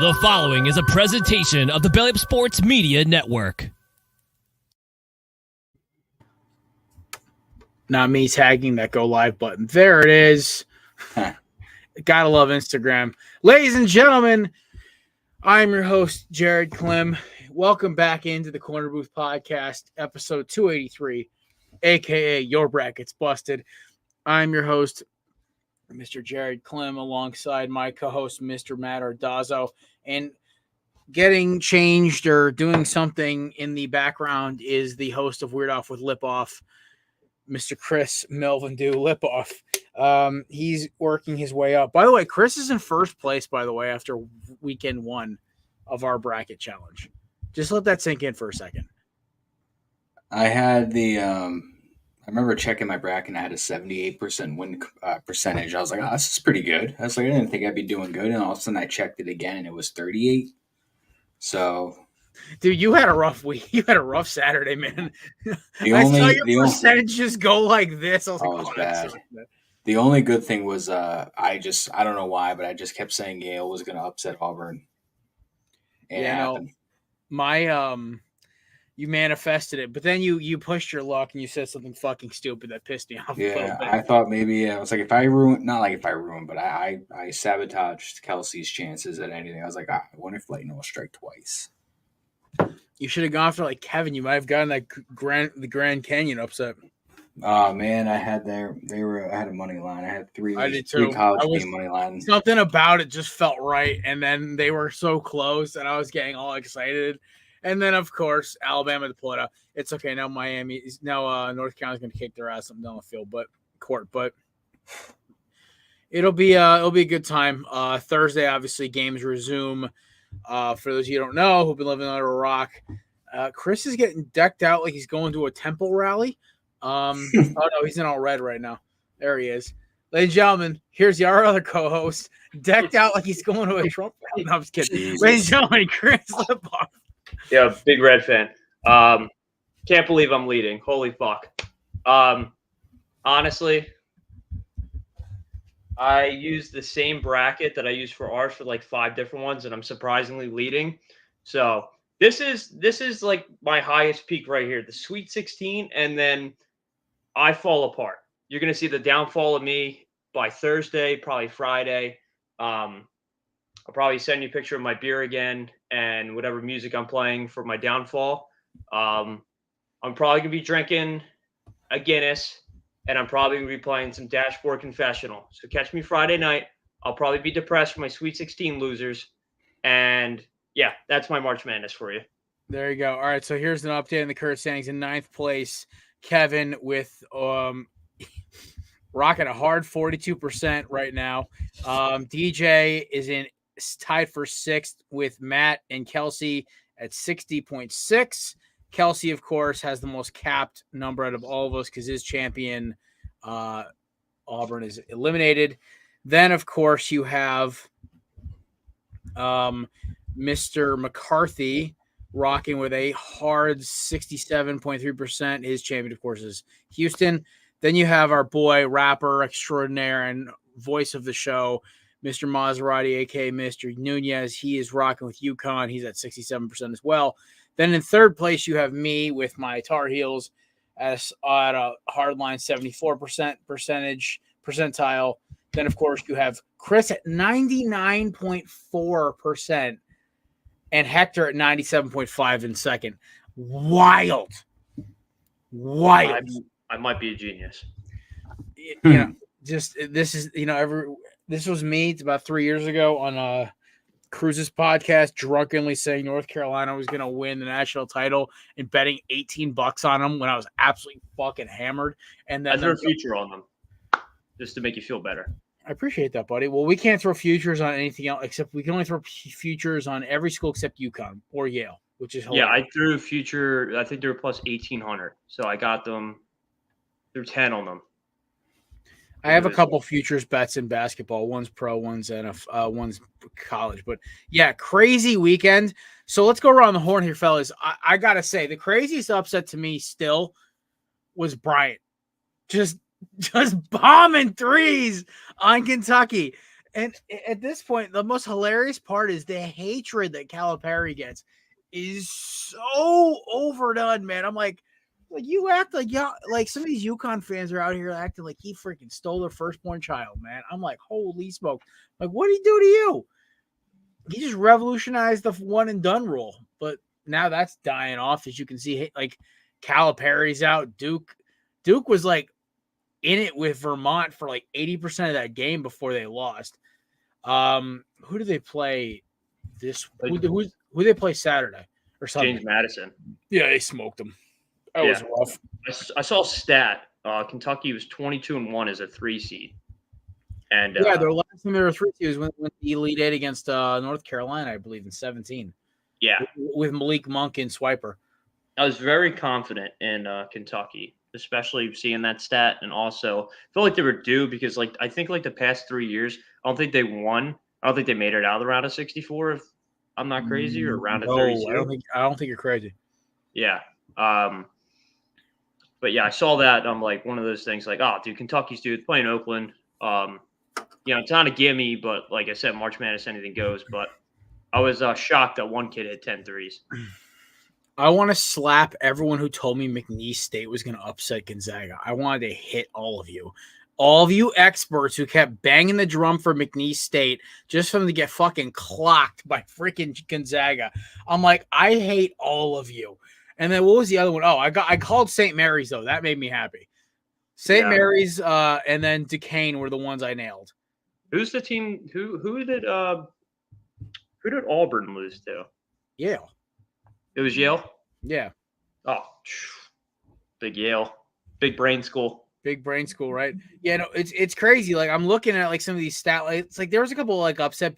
The following is a presentation of the Belly Up Sports Media Network. Not me tagging that go live button. There it is. Gotta love Instagram. Ladies and gentlemen, I'm your host, Jared Clem. Welcome back into the Korner Booth Podcast, episode 283, a.k.a. Your Brackets Busted. I'm your host, Mr. Jared Clem, alongside my co-host, Mr. Matt Ordazzo. And getting changed or doing something in the background is the host of Weird Off with Lip Off, Mr. Chris Melvin Do Lipoff. He's working his way up. By the way, Chris is in first place, by the way, after weekend one of our bracket challenge. Just let that sink in for a second. I had I remember checking my bracket and I had a 78% win percentage. I was like, oh, this is pretty good. I was like, I didn't think I'd be doing good. And all of a sudden I checked it again and it was 38. So, dude, you had a rough week. You had a rough Saturday, man. I saw your percentages go like this. I was like, it was bad. The only good thing was I don't know why, but I just kept saying Yale was going to upset Auburn. And it happened. You manifested it, but then you pushed your luck and you said something fucking stupid that pissed me off. Yeah, I thought maybe I was like, but I sabotaged Kelsey's chances at anything. I was like, I wonder if Lightning will strike twice. You should have gone for like Kevin. You might have gotten that the Grand Canyon upset. Oh man, I had I had a money line. I had three college team money lines. Something about it just felt right, and then they were so close, and I was getting all excited. And then, of course, Alabama to pull it out. It's okay now. North Carolina's going to kick their ass down the field, but it'll be a good time. Thursday, obviously, games resume. For those of you who don't know, who've been living under a rock, Chris is getting decked out like he's going to a temple rally. Oh no, he's in all red right now. There he is. Ladies and gentlemen, here's our other co-host, decked out like he's going to a Trump rally. No, I'm just kidding. Jesus. Ladies and gentlemen, Chris Lipoff. Yeah, big red fan. Can't believe I'm leading. Holy fuck. Honestly, I used the same bracket that I used for ours for like 5 different ones, and I'm surprisingly leading. So this is like my highest peak right here, the Sweet 16, and then I fall apart. You're gonna see the downfall of me by Thursday, probably Friday. I'll probably send you a picture of my beer again and whatever music I'm playing for my downfall. I'm probably going to be drinking a Guinness, and I'm probably going to be playing some Dashboard Confessional. So catch me Friday night. I'll probably be depressed for my Sweet 16 losers. And, yeah, that's my March Madness for you. There you go. All right, so here's an update on the current standings. In 9th place, Kevin with rocking a hard 42% right now. DJ is tied for 6th with Matt and Kelsey at 60.6. Kelsey, of course, has the most capped number out of all of us because his champion, Auburn, is eliminated. Then, of course, you have Mr. McCarthy rocking with a hard 67.3%. His champion, of course, is Houston. Then you have our boy, rapper extraordinaire and voice of the show, Mr. Maserati, a.k.a. Mr. Nunez. He is rocking with UConn. He's at 67% as well. Then in 3rd place, you have me with my Tar Heels at a hardline 74% percentile. Then, of course, you have Chris at 99.4% and Hector at 97.5% in 2nd. Wild. I might be a genius. This was me about 3 years ago on Cruz's podcast, drunkenly saying North Carolina was going to win the national title and betting $18 on them when I was absolutely fucking hammered. And then I threw a future on them just to make you feel better. I appreciate that, buddy. Well, we can't throw futures on anything else except we can only throw futures on every school except UConn or Yale, which is hilarious. Yeah, I threw future. I think they were plus 1,800, so I got them. They're 10 on them. I have a couple futures bets in basketball. One's pro, one's one's college. But yeah, crazy weekend. So let's go around the horn here, fellas. I gotta say, the craziest upset to me still was Bryant. Just bombing threes on Kentucky. And at this point, the most hilarious part is the hatred that Calipari gets is so overdone, man. I'm like you act like like some of these UConn fans are out here acting like he freaking stole their firstborn child, man. I'm like, holy smoke! Like, what did he do to you? He just revolutionized the one and done rule, but now that's dying off, as you can see. Like Calipari's out. Duke was like in it with Vermont for like 80% of that game before they lost. Who do they play this? Who they play Saturday or something? James Madison. Yeah, they smoked them. That was rough. I saw a stat. Kentucky was 22-1 as a 3 seed. And their last time they were 3 seed was when the Elite Eight against North Carolina, I believe, in 17. Yeah, with Malik Monk and Swiper. I was very confident in Kentucky, especially seeing that stat, and also felt like they were due because, like, I think like the past 3 years, I don't think they won. I don't think they made it out of the round of 64. If I'm not crazy, or round of 32. I don't think you're crazy. Yeah. But yeah, I saw that. I'm like one of those things. Like, oh, dude, Kentucky's playing Oakland. It's not a gimme, but like I said, March Madness, anything goes. But I was shocked that one kid hit 10 threes. I want to slap everyone who told me McNeese State was going to upset Gonzaga. I wanted to hit all of you. All of you experts who kept banging the drum for McNeese State just for them to get fucking clocked by freaking Gonzaga. I'm like, I hate all of you. And then what was the other one? Oh, I called St. Mary's, though. That made me happy. St. Mary's and then Duquesne were the ones I nailed. Who's the team? Who did Auburn lose to? Yale. It was Yale? Yeah. Oh, big Yale. Big brain school. Big brain school, right? Yeah, no, it's crazy. Like, I'm looking at like some of these it's like there was a couple of like upset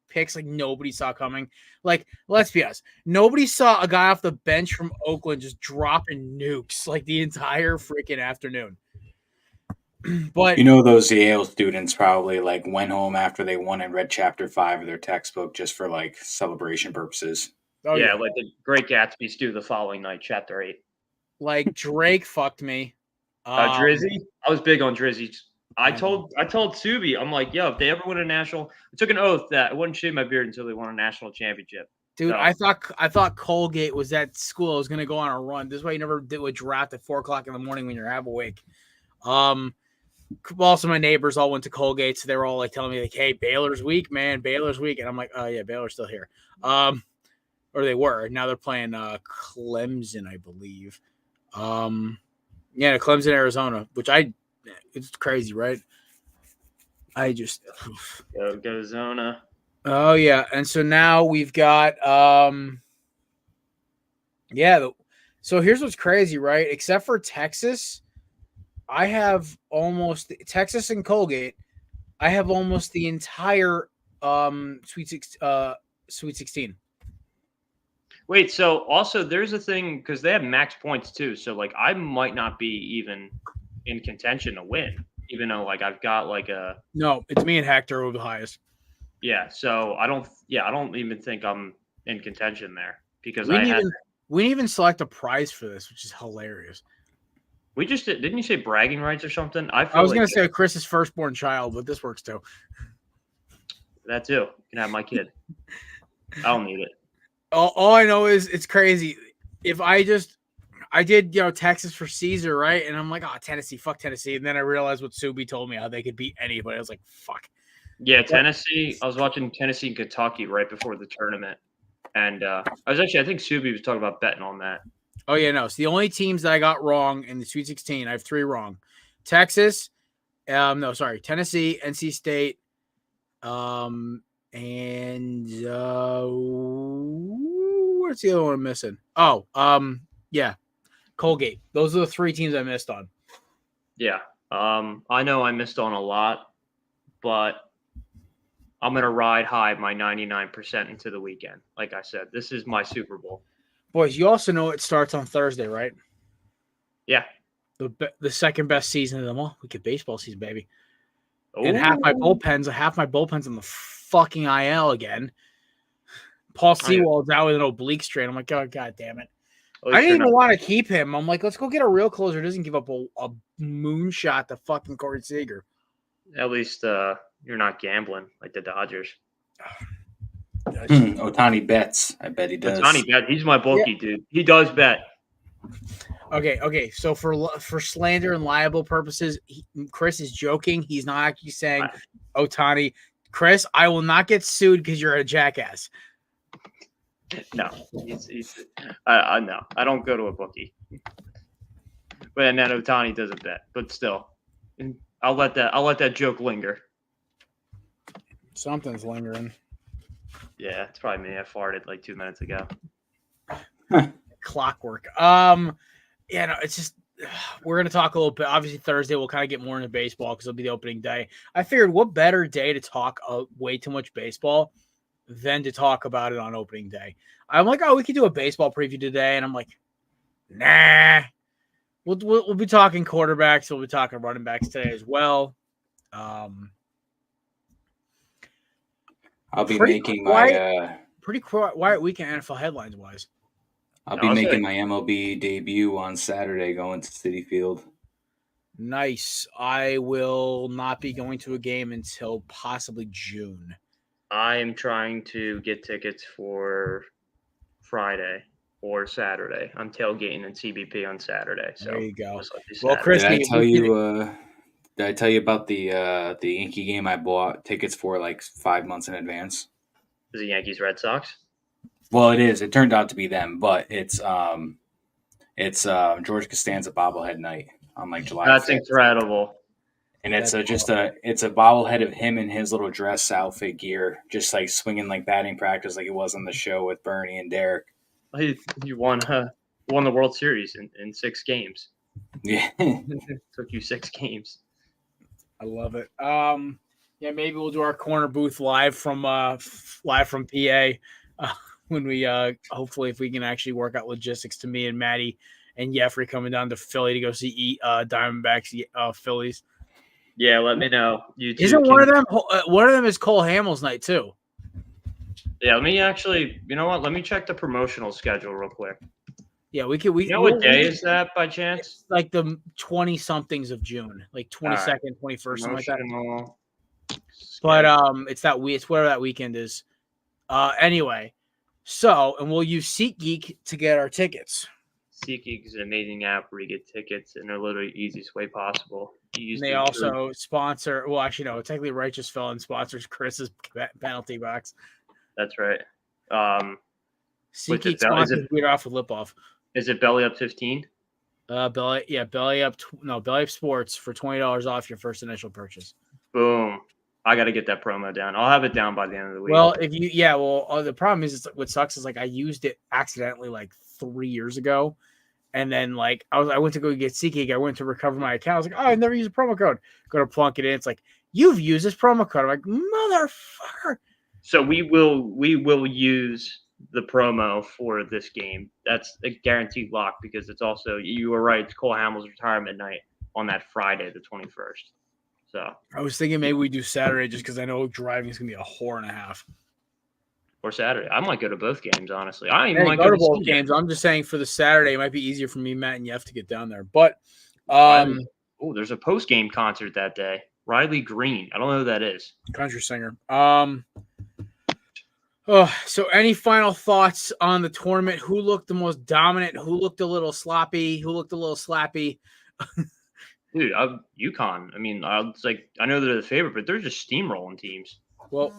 picks like nobody saw coming. Like, let's be honest, nobody saw a guy off the bench from Oakland just dropping nukes like the entire freaking afternoon. But those Yale students probably like went home after they won and read chapter 5 of their textbook just for like celebration purposes. Oh yeah, like the Great Gatsby stew the following night, chapter 8. Like Drake fucked me. Drizzy, I was big on Drizzy. I told Subi, I'm like, yo, if they ever win a national, I took an oath that I wouldn't shave my beard until they won a national championship. Dude, so. I thought Colgate was that school I was going to go on a run. This is why you never did a draft at 4:00 in the morning when you're half awake. Also, my neighbors all went to Colgate, so they were all like telling me like, "Hey, Baylor's weak, man. Baylor's weak," and I'm like, "Oh yeah, Baylor's still here." Or they were. Now they're playing Clemson, I believe. Clemson, Arizona, which it's crazy, right? I just go Zona. Oh yeah, and so now we've got so here's what's crazy, right? Except for Texas, I have almost Texas and Colgate. I have almost the entire Sweet 16. Wait, so also there's a thing because they have max points too. So like I might not be even in contention to win, even though like I've got like a it's me and Hector who are the highest. Yeah, so I don't even think I'm in contention there because we didn't even select a prize for this, which is hilarious. We just didn't you say bragging rights or something? I was going to say Chris's firstborn child, but this works too. That too. You can have my kid. I don't need it. All I know is it's crazy. If I did, Texas for Caesar, right? And I'm like, oh, Tennessee, fuck Tennessee. And then I realized what Subi told me, how they could beat anybody. I was like, fuck. Yeah, Tennessee. I was watching Tennessee and Kentucky right before the tournament. And I think Subi was talking about betting on that. Oh, yeah, no. It's the only teams that I got wrong in the Sweet 16. I have 3 wrong. Texas, Tennessee, NC State, and what's the other one I'm missing? Oh, Colgate. Those are the 3 teams I missed on. Yeah. I know I missed on a lot, but I'm going to ride high my 99% into the weekend. Like I said, this is my Super Bowl. Boys, you also know it starts on Thursday, right? Yeah. The second best season of them all. We get baseball season, baby. Ooh. And half my bullpens on the fucking IL again. Paul Sewald's out with an oblique strain. I'm like, oh, God damn it. I didn't even want to keep him. I'm like, let's go get a real closer who doesn't give up a moonshot to fucking Corey Seager. At least you're not gambling like the Dodgers. Otani bets. I bet he does. Otani bet. He's my bookie, dude. He does bet. Okay. So for slander and liable purposes, Chris is joking. He's not actually saying Otani. Chris, I will not get sued because you're a jackass. No, no, I don't go to a bookie. But and then Otani doesn't bet. But still, I'll let that joke linger. Something's lingering. Yeah, it's probably me. I farted like 2 minutes ago. Clockwork. Yeah, no, it's just we're gonna talk a little bit. Obviously, Thursday we'll kind of get more into baseball because it'll be the opening day. I figured, what better day to talk way too much baseball than to talk about it on opening day. I'm like, oh, we could do a baseball preview today, and I'm like, nah. We'll be talking quarterbacks. We'll be talking running backs today as well. I'll be making my pretty quiet weekend NFL headlines wise. I'll be making my MLB debut on Saturday, going to Citi Field. Nice. I will not be going to a game until possibly June. I am trying to get tickets for Friday or Saturday. I'm tailgating in CBP on Saturday. So there you go. Well, Chris, did I tell you about the Yankee game I bought tickets for like 5 months in advance? Is it Yankees Red Sox? Well, it is. It turned out to be them, but it's George Costanza bobblehead night on like July. That's 5th. Incredible. And it's a bobblehead of him in his little dress outfit gear, just like swinging like batting practice, like it was on the show with Bernie and Derek. You won the World Series in 6 games. Yeah, took you 6 games. I love it. Yeah, maybe we'll do our corner booth live from PA when we hopefully if we can actually work out logistics to me and Maddie and Jeffrey coming down to Philly to go see Diamondbacks Phillies. Yeah, let me know. Isn't one of them? One of them is Cole Hamels night too. Yeah, let me actually. You know what? Let me check the promotional schedule real quick. Yeah, we could. You know what day is that by chance? It's like the 20 somethings of June, like 22nd, 21st, something like that. But it's that it's whatever that weekend is. Anyway, so and we'll use SeatGeek to get our tickets. SeatGeek is an amazing app where you get tickets in a literally easiest way possible. They also sponsor. Well, actually, no. Technically, Righteous Felon sponsors Chris's penalty box. That's right. SeatGeek sponsors Beat Off with Lip Off. Is it Belly Up 15? Belly Up Sports for $20 off your first initial purchase. Boom. I got to get that promo down. I'll have it down by the end of the week. Well, the problem is what sucks is like I used it accidentally like 3 years ago. And then like I went to go get SeatGeek. I went to recover my account. I was like, oh, I've never used a promo code. Go to plunk it in. It's like, you've used this promo code. I'm like, motherfucker. So we will use the promo for this game. That's a guaranteed lock because it's also, you were right, it's Cole Hamels' retirement night on that Friday, the 21st. So I was thinking maybe we do Saturday just because I know driving is going to be a whore and a half. Or Saturday. I might go to both games, honestly. I even might go to both games. I'm just saying for the Saturday, it might be easier for me, Matt, and Jeff to get down there. But there's a post-game concert that day. Riley Green. I don't know who that is. Country singer. So any final thoughts on the tournament? Who looked the most dominant? Who looked a little sloppy? Who looked a little slappy? Dude, UConn. I mean, I know they're the favorite, but they're just steamrolling teams. Well,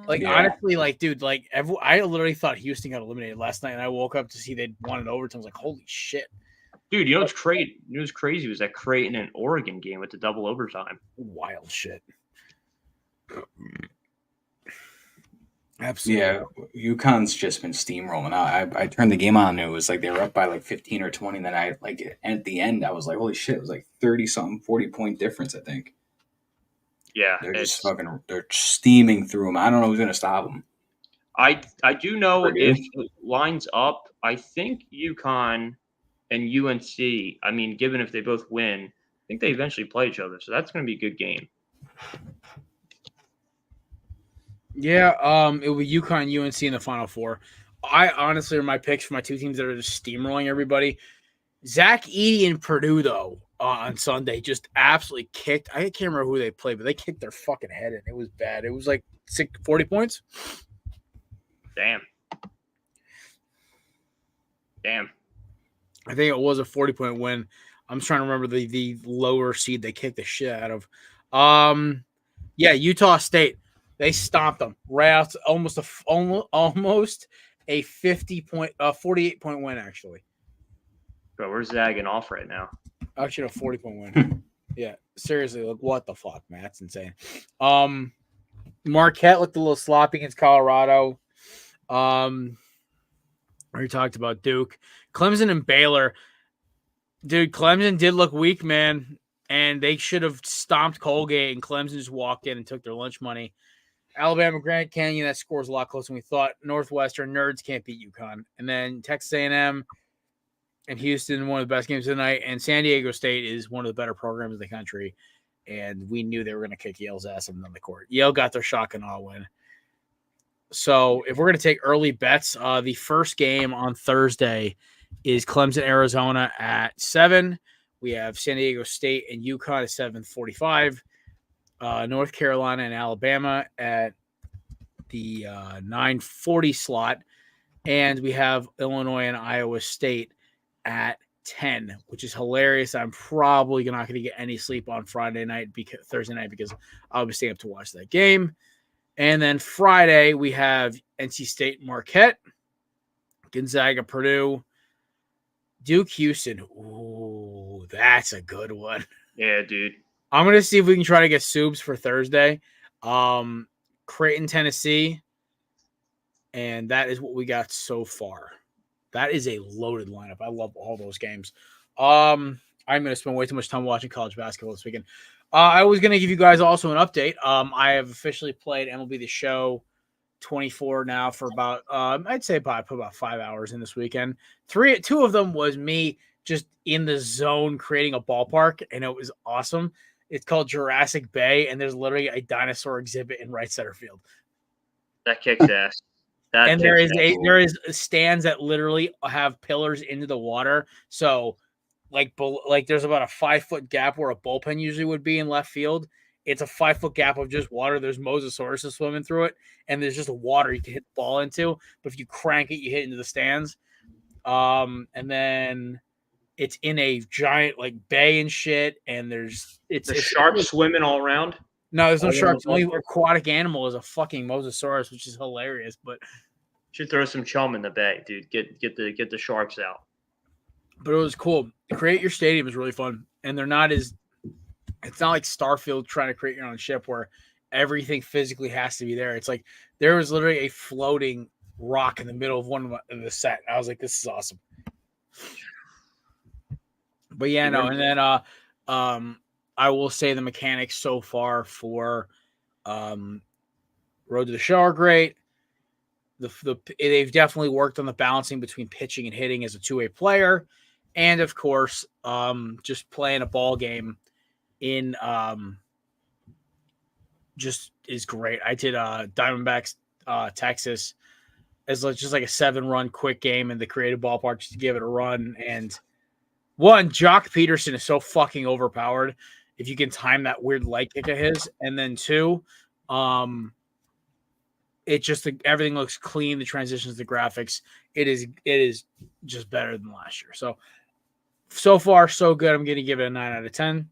honestly, dude, I literally thought Houston got eliminated last night, and I woke up to see they'd won in overtime. I was like, holy shit. Dude, you know what's crazy? You know what's crazy was that Creighton and Oregon game with the double overtime. Wild shit. Absolutely. Yeah, UConn's just been steamrolling. I turned the game on and it was like they were up by like 15 or 20. And then at the end, I was like, holy shit, it was like 30-something, 40-point difference, I think. Yeah. They're steaming through them. I don't know who's going to stop them. I do know if it lines up, I think UConn and UNC, I mean, given if they both win, I think they eventually play each other. So that's going to be a good game. Yeah, it will be UConn, UNC in the Final Four. I honestly are my picks for my two teams that are just steamrolling everybody. Zach Edey and Purdue, though. on Sunday just absolutely kicked. I can't remember who they played, but they kicked their fucking head in. It was bad. It was like 40 points. Damn. I think it was a 40-point win. I'm trying to remember the lower seed they kicked the shit out of. Yeah, Utah State. They stomped them right out to almost a 48-point win actually. Bro, we're zagging off right now. Actually, a 40-point win. Yeah, seriously, like what the fuck, man? That's insane. Marquette looked a little sloppy against Colorado. We talked about Duke, Clemson, and Baylor. Dude, Clemson did look weak, man, and they should have stomped Colgate, and Clemson just walked in and took their lunch money. Alabama, Grand Canyon, that scores a lot closer than we thought. Northwestern, nerds can't beat UConn. And then Texas A&M and Houston, one of the best games of the night. And San Diego State is one of the better programs in the country. And we knew they were going to kick Yale's ass on the court. Yale got their shotgun all win. So if we're going to take early bets, the first game on Thursday is Clemson, Arizona at 7. We have San Diego State and UConn at 7:45. North Carolina and Alabama at the 9:40 slot. And we have Illinois and Iowa State at 10, which is hilarious. I'm probably not going to get any sleep on Thursday night because I'll be staying up to watch that game. And then Friday, we have NC State, Marquette, Gonzaga, Purdue, Duke, Houston. Ooh, that's a good one. Yeah, dude. I'm going to see if we can try to get Subs for Thursday. Creighton, Tennessee. And that is what we got so far. That is a loaded lineup. I love all those games. I'm going to spend way too much time watching college basketball this weekend. I was going to give you guys also an update. I have officially played MLB The Show 24 now for about, I'd say I put about 5 hours in this weekend. 2 of them was me just in the zone creating a ballpark, and it was awesome. It's called Jurassic Bay, and there's literally a dinosaur exhibit in right center field. That kicks ass. And there is stands that literally have pillars into the water. So like there's about a 5-foot gap where a bullpen usually would be in left field. It's a 5-foot gap of just water. There's Mosasaurus swimming through it, and there's just water you can hit the ball into. But if you crank it, you hit into the stands. And then it's in a giant like bay and shit. And it's sharks swimming all around. No, there's no sharks. The only aquatic animal is a fucking Mosasaurus, which is hilarious. But should throw some chum in the bay, dude. Get the sharks out. But it was cool. Create your stadium is really fun, and it's not like Starfield trying to create your own ship where everything physically has to be there. It's like there was literally a floating rock in the middle of one of the set. I was like, this is awesome. But yeah, no, and then I will say the mechanics so far for Road to the Show are great. They've definitely worked on the balancing between pitching and hitting as a two-way player, and of course, just playing a ball game in just is great. I did Diamondbacks Texas as just like a 7-run quick game in the creative ballpark just to give it a run. And one, Jock Peterson is so fucking overpowered if you can time that weird light kick of his, and then 2, it just everything looks clean. The transitions, the graphics, it is just better than last year. So far, so good. I'm going to give it a 9 out of 10.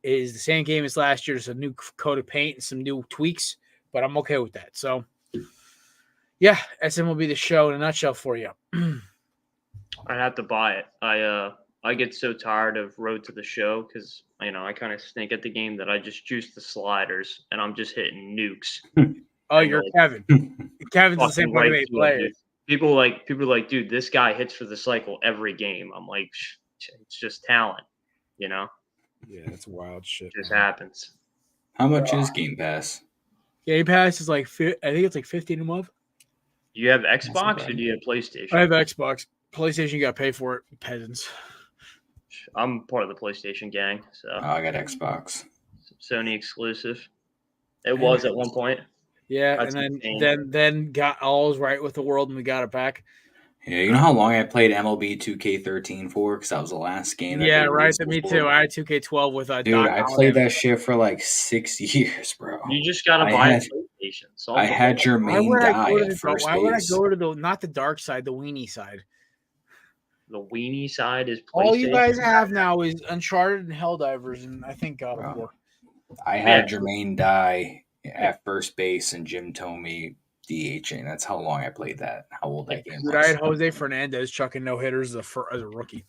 It is the same game as last year. Just a new coat of paint and some new tweaks, but I'm okay with that. So, yeah, SM will be the show in a nutshell for you. I'd have to buy it. I get so tired of Road to the Show because I kind of stink at the game that I just juice the sliders and I'm just hitting nukes. Oh, you're Kevin. Kevin's the same fucking player. People are like, dude, this guy hits for the cycle every game. I'm like, it's just talent, Yeah, it's wild shit. It just happens. How much is Game Pass? Game Pass is like, I think it's like $15 a month. You have Xbox or do you have PlayStation? I have Xbox. PlayStation, you got to pay for it, peasants. I'm part of the PlayStation gang, so I got Xbox. Sony exclusive. It was at one point. Yeah, That's and then got all was right with the world and we got it back. Yeah, you know how long I played MLB 2K13 for? Because that was the last game that Yeah, they right. released Me before. too. I had 2K12 with Dude, Doc I played Holliday. that shit for like 6 years, bro. You just gotta I buy a had PlayStation. I Solve the had problem. Why Jermaine would I go die to at the? first Why would I base. go to the not the dark side, the weenie side? The weenie side is All you guys PlayStation. have now is Uncharted and Helldivers, and I think God of Bro. War. I Yeah. had Jermaine die at first base and Jim Tomey DHing. That's how long I played that. How old that game Dude, I had was. Jose Fernandez chucking no hitters as a rookie.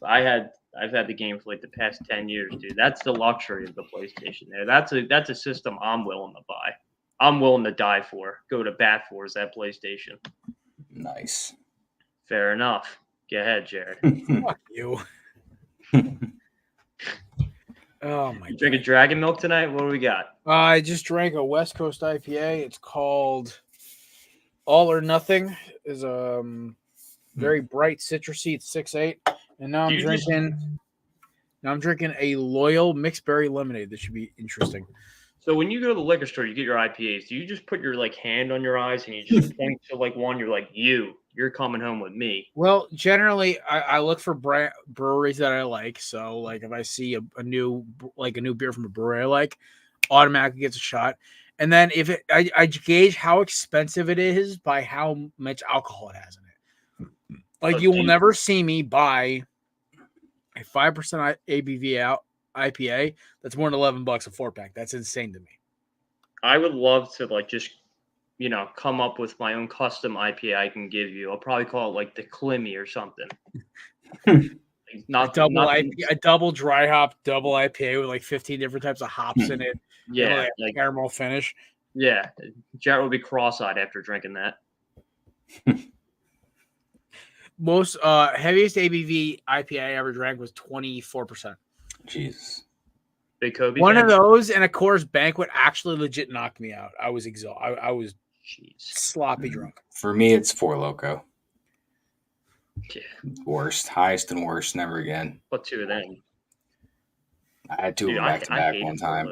I've had the game for like the past 10 years, dude. That's the luxury of the PlayStation there. That's a system I'm willing to buy. I'm willing to die for. Go to bat for is that PlayStation. Nice. Fair enough. Go ahead, Jared. Fuck you. Oh my You god. drinking dragon milk tonight? What do we got? I just drank a West Coast IPA. It's called All or Nothing. Is very bright citrusy. It's 6.8. And now I'm Do you just- drinking a Loyal mixed berry lemonade. This should be interesting. So when you go to the liquor store, you get your IPAs. Do you just put your like hand on your eyes and you just point to like one? You're like, you're coming home with me. Well, generally, I look for breweries that I like. So, like, if I see a new beer from a brewery I like, automatically gets a shot. And then if I gauge how expensive it is by how much alcohol it has in it. Like, you will never see me buy a 5% ABV IPA that's more than $11 a 4-pack. That's insane to me. I would love to like just come up with my own custom IPA I can give you. I'll probably call it like the Climmy or something. A double dry hop, double IPA with like 15 different types of hops in it. Yeah, like caramel finish. Yeah, Jared would be cross-eyed after drinking that. Most heaviest ABV IPA I ever drank was 24%. Jesus. Big Kobe. One of those and a Coors Banquet actually legit knocked me out. I was exhausted. I was sloppy drunk. For me, it's Four Loko. Yeah. Worst, highest and worst, never again. What two of them? I had two of them back to back one time.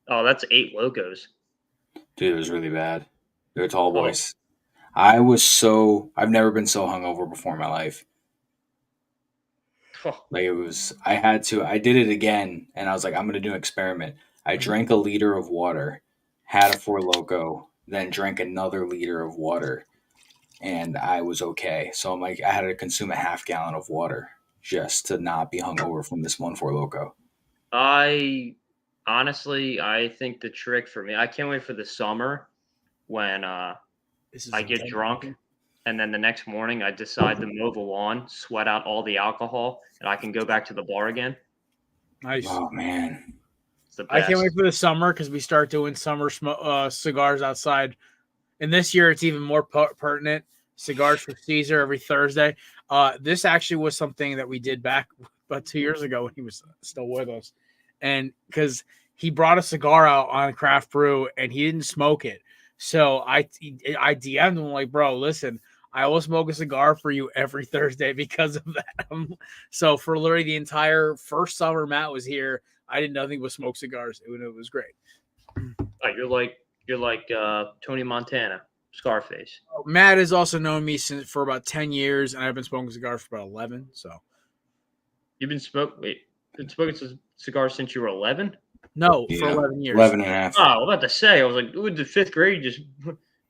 Oh, that's 8 logos. Dude, it was really bad. They're tall boys. I've never been so hungover before in my life. Like I did it again, and I was like, I'm going to do an experiment. I drank a liter of water, had a Four Loko, then drank another liter of water, and I was okay. So I'm like, I had to consume a half gallon of water just to not be hungover from this one Four Loko. Honestly, I think the trick for me, I can't wait for the summer when I get drunk, and then the next morning I decide to mow the lawn, sweat out all the alcohol, and I can go back to the bar again. Nice. Oh, man. It's the best. I can't wait for the summer because we start doing summer cigars outside. And this year it's even more pertinent. Cigars for Caesar every Thursday. This actually was something that we did back about 2 years ago when he was still with us. And because he brought a cigar out on Craft Brew and he didn't smoke it. So I DM'd him like, bro, listen, I will smoke a cigar for you every Thursday because of that. So for literally the entire first summer Matt was here, I did nothing but smoke cigars. It was great. You're like Tony Montana, Scarface. Matt has also known me for about 10 years, and I've been smoking cigars for about 11. So you've been smoking cigars since you were 11? No, for 11 years. 11 and a half. Oh, I was about to say, I was like, ooh, the 5th grade,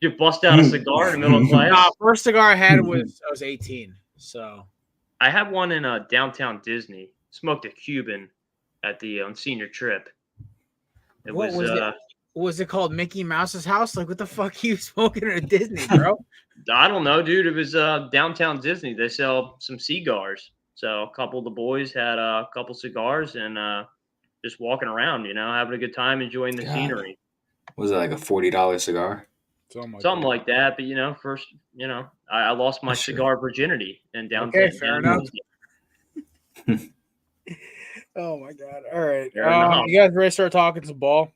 you bust out a cigar in the middle of class. First cigar I had I was 18. So I had one in downtown Disney. Smoked a Cuban at the senior trip. Was it called Mickey Mouse's house? Like, what the fuck are you smoking at Disney, bro? I don't know, dude. It was downtown Disney. They sell some cigars. So a couple of the boys had a couple cigars and just walking around, having a good time, enjoying the scenery. Was it like a $40 cigar? Something like that. But, first, I lost my cigar virginity in downtown. Okay, fair enough. Oh, my God. All right. You guys ready to start talking some ball?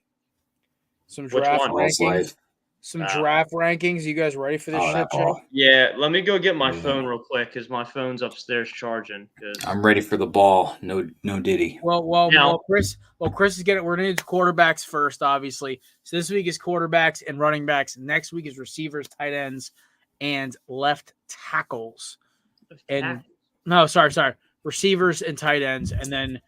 Some draft rankings. Some draft rankings. You guys ready for this shit show? Yeah, let me go get my phone real quick because my phone's upstairs charging. I'm ready for the ball. No Diddy. Well, Chris is getting. We're gonna do quarterbacks first, obviously. So this week is quarterbacks and running backs. Next week is receivers, tight ends, and left tackles. And no, sorry, receivers and tight ends, and then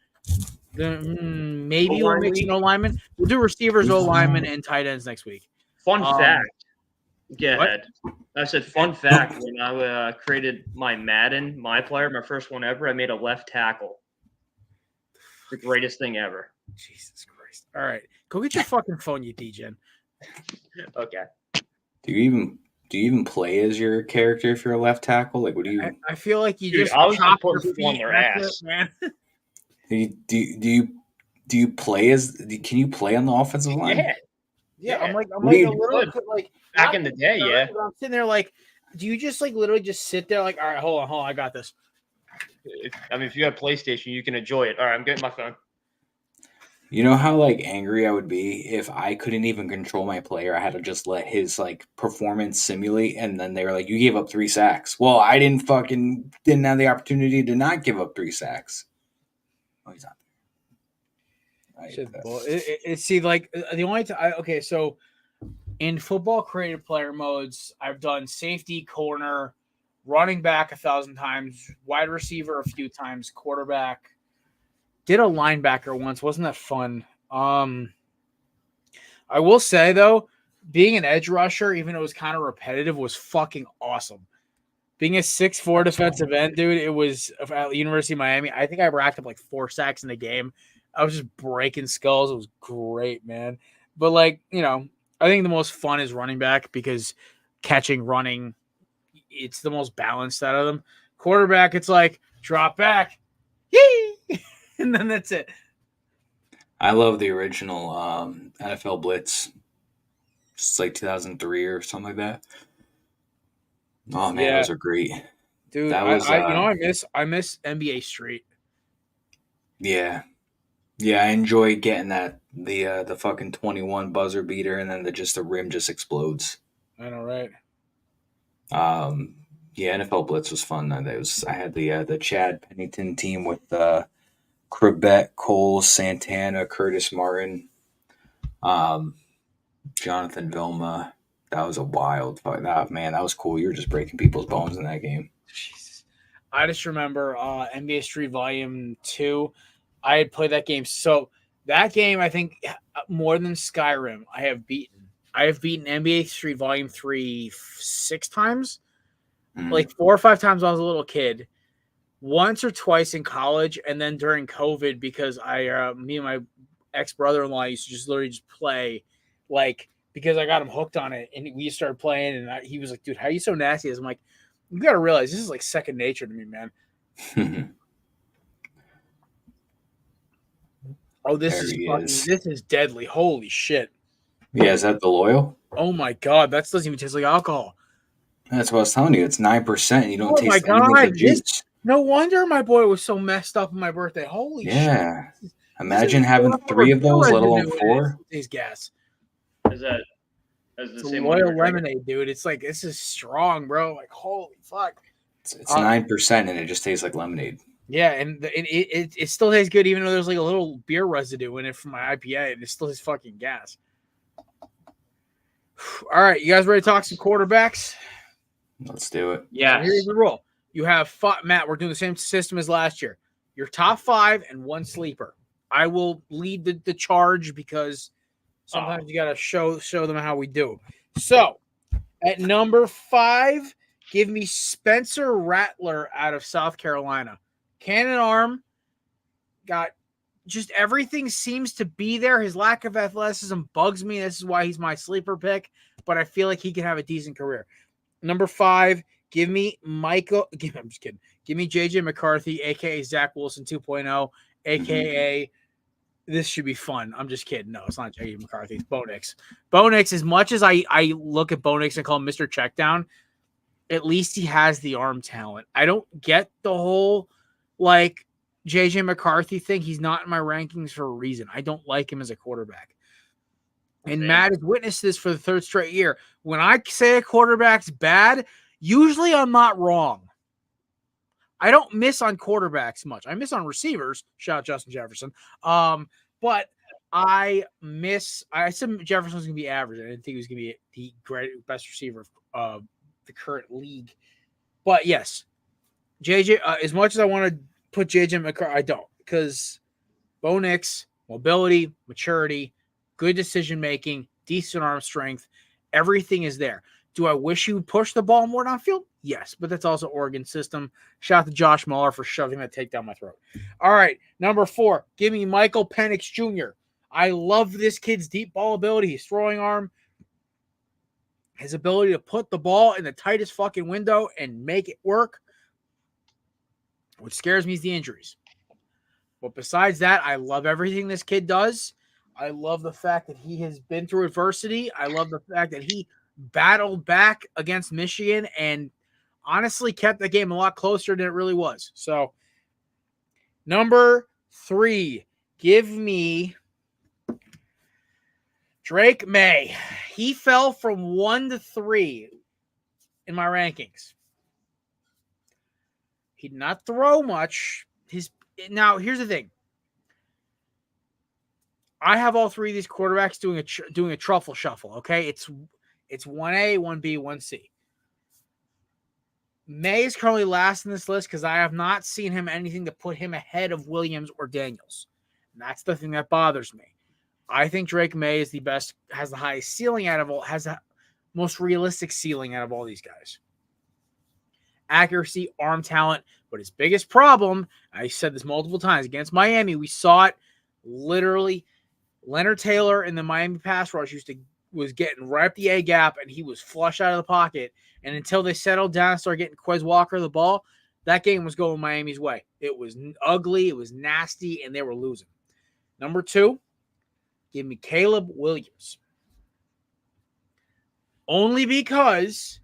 maybe we'll mix in O-lineman. We'll do receivers, O-lineman, and tight ends next week. Fun fact. Go what? ahead. I said fun fact. When I created my Madden, my player, my first one ever, I made a left tackle. The greatest thing ever. Jesus Christ! All right, go get your fucking phone, you degen. Okay. Do you even play as your character if you're a left tackle? Like, what do you? I feel like you Dude, just I was chop putting your people on feet, their that's ass. it, man. Do you play as? Can you play on the offensive line? Yeah. Yeah, I'm like What do you- a little like Back not in the day, concerned, yeah. but I'm sitting there like, do you just like literally just sit there like, all right, hold on, I got this. If you have PlayStation, you can enjoy it. All right, I'm getting my phone. You know how like angry I would be if I couldn't even control my player. I had to just let his like performance simulate, and then they were like, "You gave up 3 sacks." Well, I didn't have the opportunity to not give up 3 sacks. Oh, he's not. See, like the only time, okay, so in football creative player modes, I've done safety, corner, running back 1,000 times, wide receiver a few times, quarterback. Did a linebacker once. Wasn't that fun? I will say though, being an edge rusher, even though it was kind of repetitive, was fucking awesome. Being a 6'4" defensive end, dude, it was at University of Miami. I think I racked up like 4 sacks in the game. I was just breaking skulls. It was great, man. But like, I think the most fun is running back because catching, running, it's the most balanced out of them. Quarterback, it's like drop back, yee, and then that's it. I love the original NFL Blitz. It's like 2003 or something like that. Oh man, those are great, dude. That was, I miss NBA Street. Yeah, I enjoy getting that the fucking 21 buzzer beater, and then the rim just explodes. I know, right? Yeah, NFL Blitz was fun. I had the Chad Pennington team with Crabette, Cole, Santana, Curtis Martin, Jonathan Vilma. That was a wild fight. That was cool. You were just breaking people's bones in that game. Jesus. I just remember NBA Street Volume 2. I had played that game. So that game, I think, more than Skyrim, I have beaten NBA Street Volume 3 6 times. Like 4 or 5 times when I was a little kid. Once or twice in college, and then during COVID, because me and my ex-brother-in-law used to just literally just play, like, because I got him hooked on it, and we started playing, and he was like, dude, how are you so nasty? I'm like, you got to realize this is like second nature to me, man. Oh, this is deadly. Holy shit. Yeah, is that the Loyal? Oh my God, that doesn't even taste like alcohol. That's what I was telling you. It's 9%. You don't taste anything but juice. No wonder my boy was so messed up on my birthday. Holy shit. Yeah. Imagine having 3 of those, let alone 4. These gas. Is that the same Loyal lemonade, dude? It's like, this is strong, bro. Like, holy fuck. It's 9%, and it just tastes like lemonade. Yeah, and it still tastes good, even though there's like a little beer residue in it from my IPA, and it still tastes fucking gas. All right, you guys ready to talk some quarterbacks? Let's do it. Yeah. So here's the rule. You have Matt. We're doing the same system as last year. Your top 5 and 1 sleeper. I will lead the charge because sometimes you got to show them how we do. So at number 5, give me Spencer Rattler out of South Carolina. Cannon arm, got just everything seems to be there. His lack of athleticism bugs me. This is why he's my sleeper pick, but I feel like he can have a decent career. Number 5, give me I'm just kidding. Give me JJ McCarthy, aka Zach Wilson 2.0, aka this should be fun. I'm just kidding. No, it's not JJ McCarthy. It's Bo Nix. Bo Nix, as much as I look at Bo Nix and call him Mr. Checkdown, at least he has the arm talent. I don't get the whole like JJ McCarthy thing. He's not in my rankings for a reason. I don't like him as a quarterback. And Matt has witnessed this for the 3rd straight year. When I say a quarterback's bad, usually I'm not wrong. I don't miss on quarterbacks much. I miss on receivers. Shout out Justin Jefferson. But I said Jefferson was going to be average. I didn't think he was going to be the best receiver the current league. But yes, JJ. As much as I want to put JJ McCarthy, I don't, because Bo Nix, mobility, maturity, good decision making, decent arm strength, everything is there. Do I wish he would push the ball more downfield? Yes, but that's also Oregon system. Shout out to Josh Muller for shoving that take down my throat. All right, number 4, give me Michael Penix Jr. I love this kid's deep ball ability, his throwing arm, his ability to put the ball in the tightest fucking window and make it work. What scares me is the injuries. But besides that, I love everything this kid does. I love the fact that he has been through adversity. I love the fact that he battled back against Michigan and honestly kept the game a lot closer than it really was. So, number 3, give me Drake May. He fell from 1 to 3 in my rankings. He did not throw much. Now, here's the thing. I have all 3 of these quarterbacks doing a truffle shuffle, okay? It's 1A, 1B, 1C. May is currently last in this list because I have not seen him anything to put him ahead of Williams or Daniels. And that's the thing that bothers me. I think Drake May is the best, has the highest ceiling out of all, has the most realistic ceiling out of all these guys. Accuracy, arm talent, but his biggest problem, I said this multiple times, against Miami, we saw it literally. Leonard Taylor in the Miami pass rush was getting right up the A gap, and he was flush out of the pocket. And until they settled down and started getting Quez Walker the ball, that game was going Miami's way. It was ugly, it was nasty, and they were losing. Number 2, give me Caleb Williams. Only because,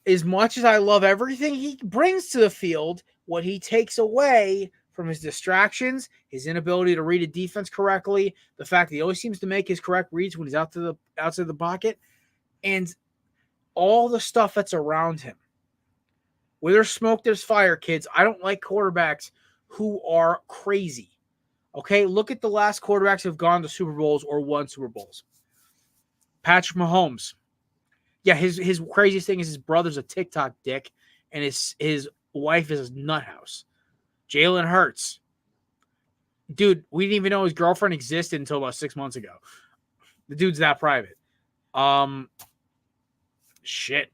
as much as I love everything he brings to the field, what he takes away from his distractions, his inability to read a defense correctly, the fact that he always seems to make his correct reads when he's outside the pocket, and all the stuff that's around him. Where there's smoke, there's fire, kids. I don't like quarterbacks who are crazy. Okay, look at the last quarterbacks who have gone to Super Bowls or won Super Bowls. Patrick Mahomes. Yeah, his craziest thing is his brother's a TikTok dick, and his wife is a nut house. Jalen Hurts. Dude, we didn't even know his girlfriend existed until about 6 months ago. The dude's that private. Shit.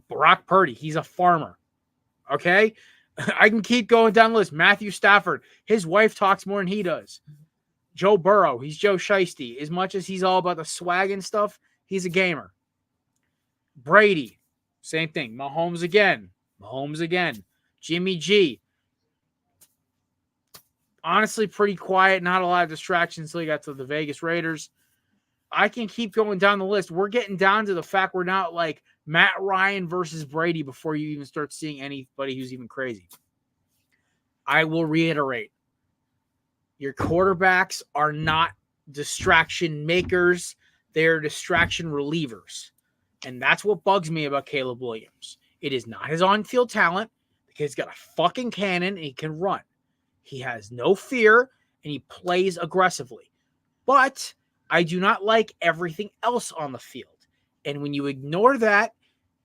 Brock Purdy. He's a farmer. Okay? I can keep going down the list. Matthew Stafford. His wife talks more than he does. Joe Burrow. He's Joe Shiesty. As much as he's all about the swag and stuff, he's a gamer. Brady. Same thing. Mahomes again. Jimmy G. Honestly, pretty quiet. Not a lot of distractions until he got to the Vegas Raiders. I can keep going down the list. We're getting down to the fact we're not like Matt Ryan versus Brady before you even start seeing anybody who's even crazy. I will reiterate. Your quarterbacks are not distraction makers. They're distraction relievers. And that's what bugs me about Caleb Williams. It is not his on-field talent. The kid's got a fucking cannon and he can run. He has no fear and he plays aggressively. But I do not like everything else on the field. And when you ignore that,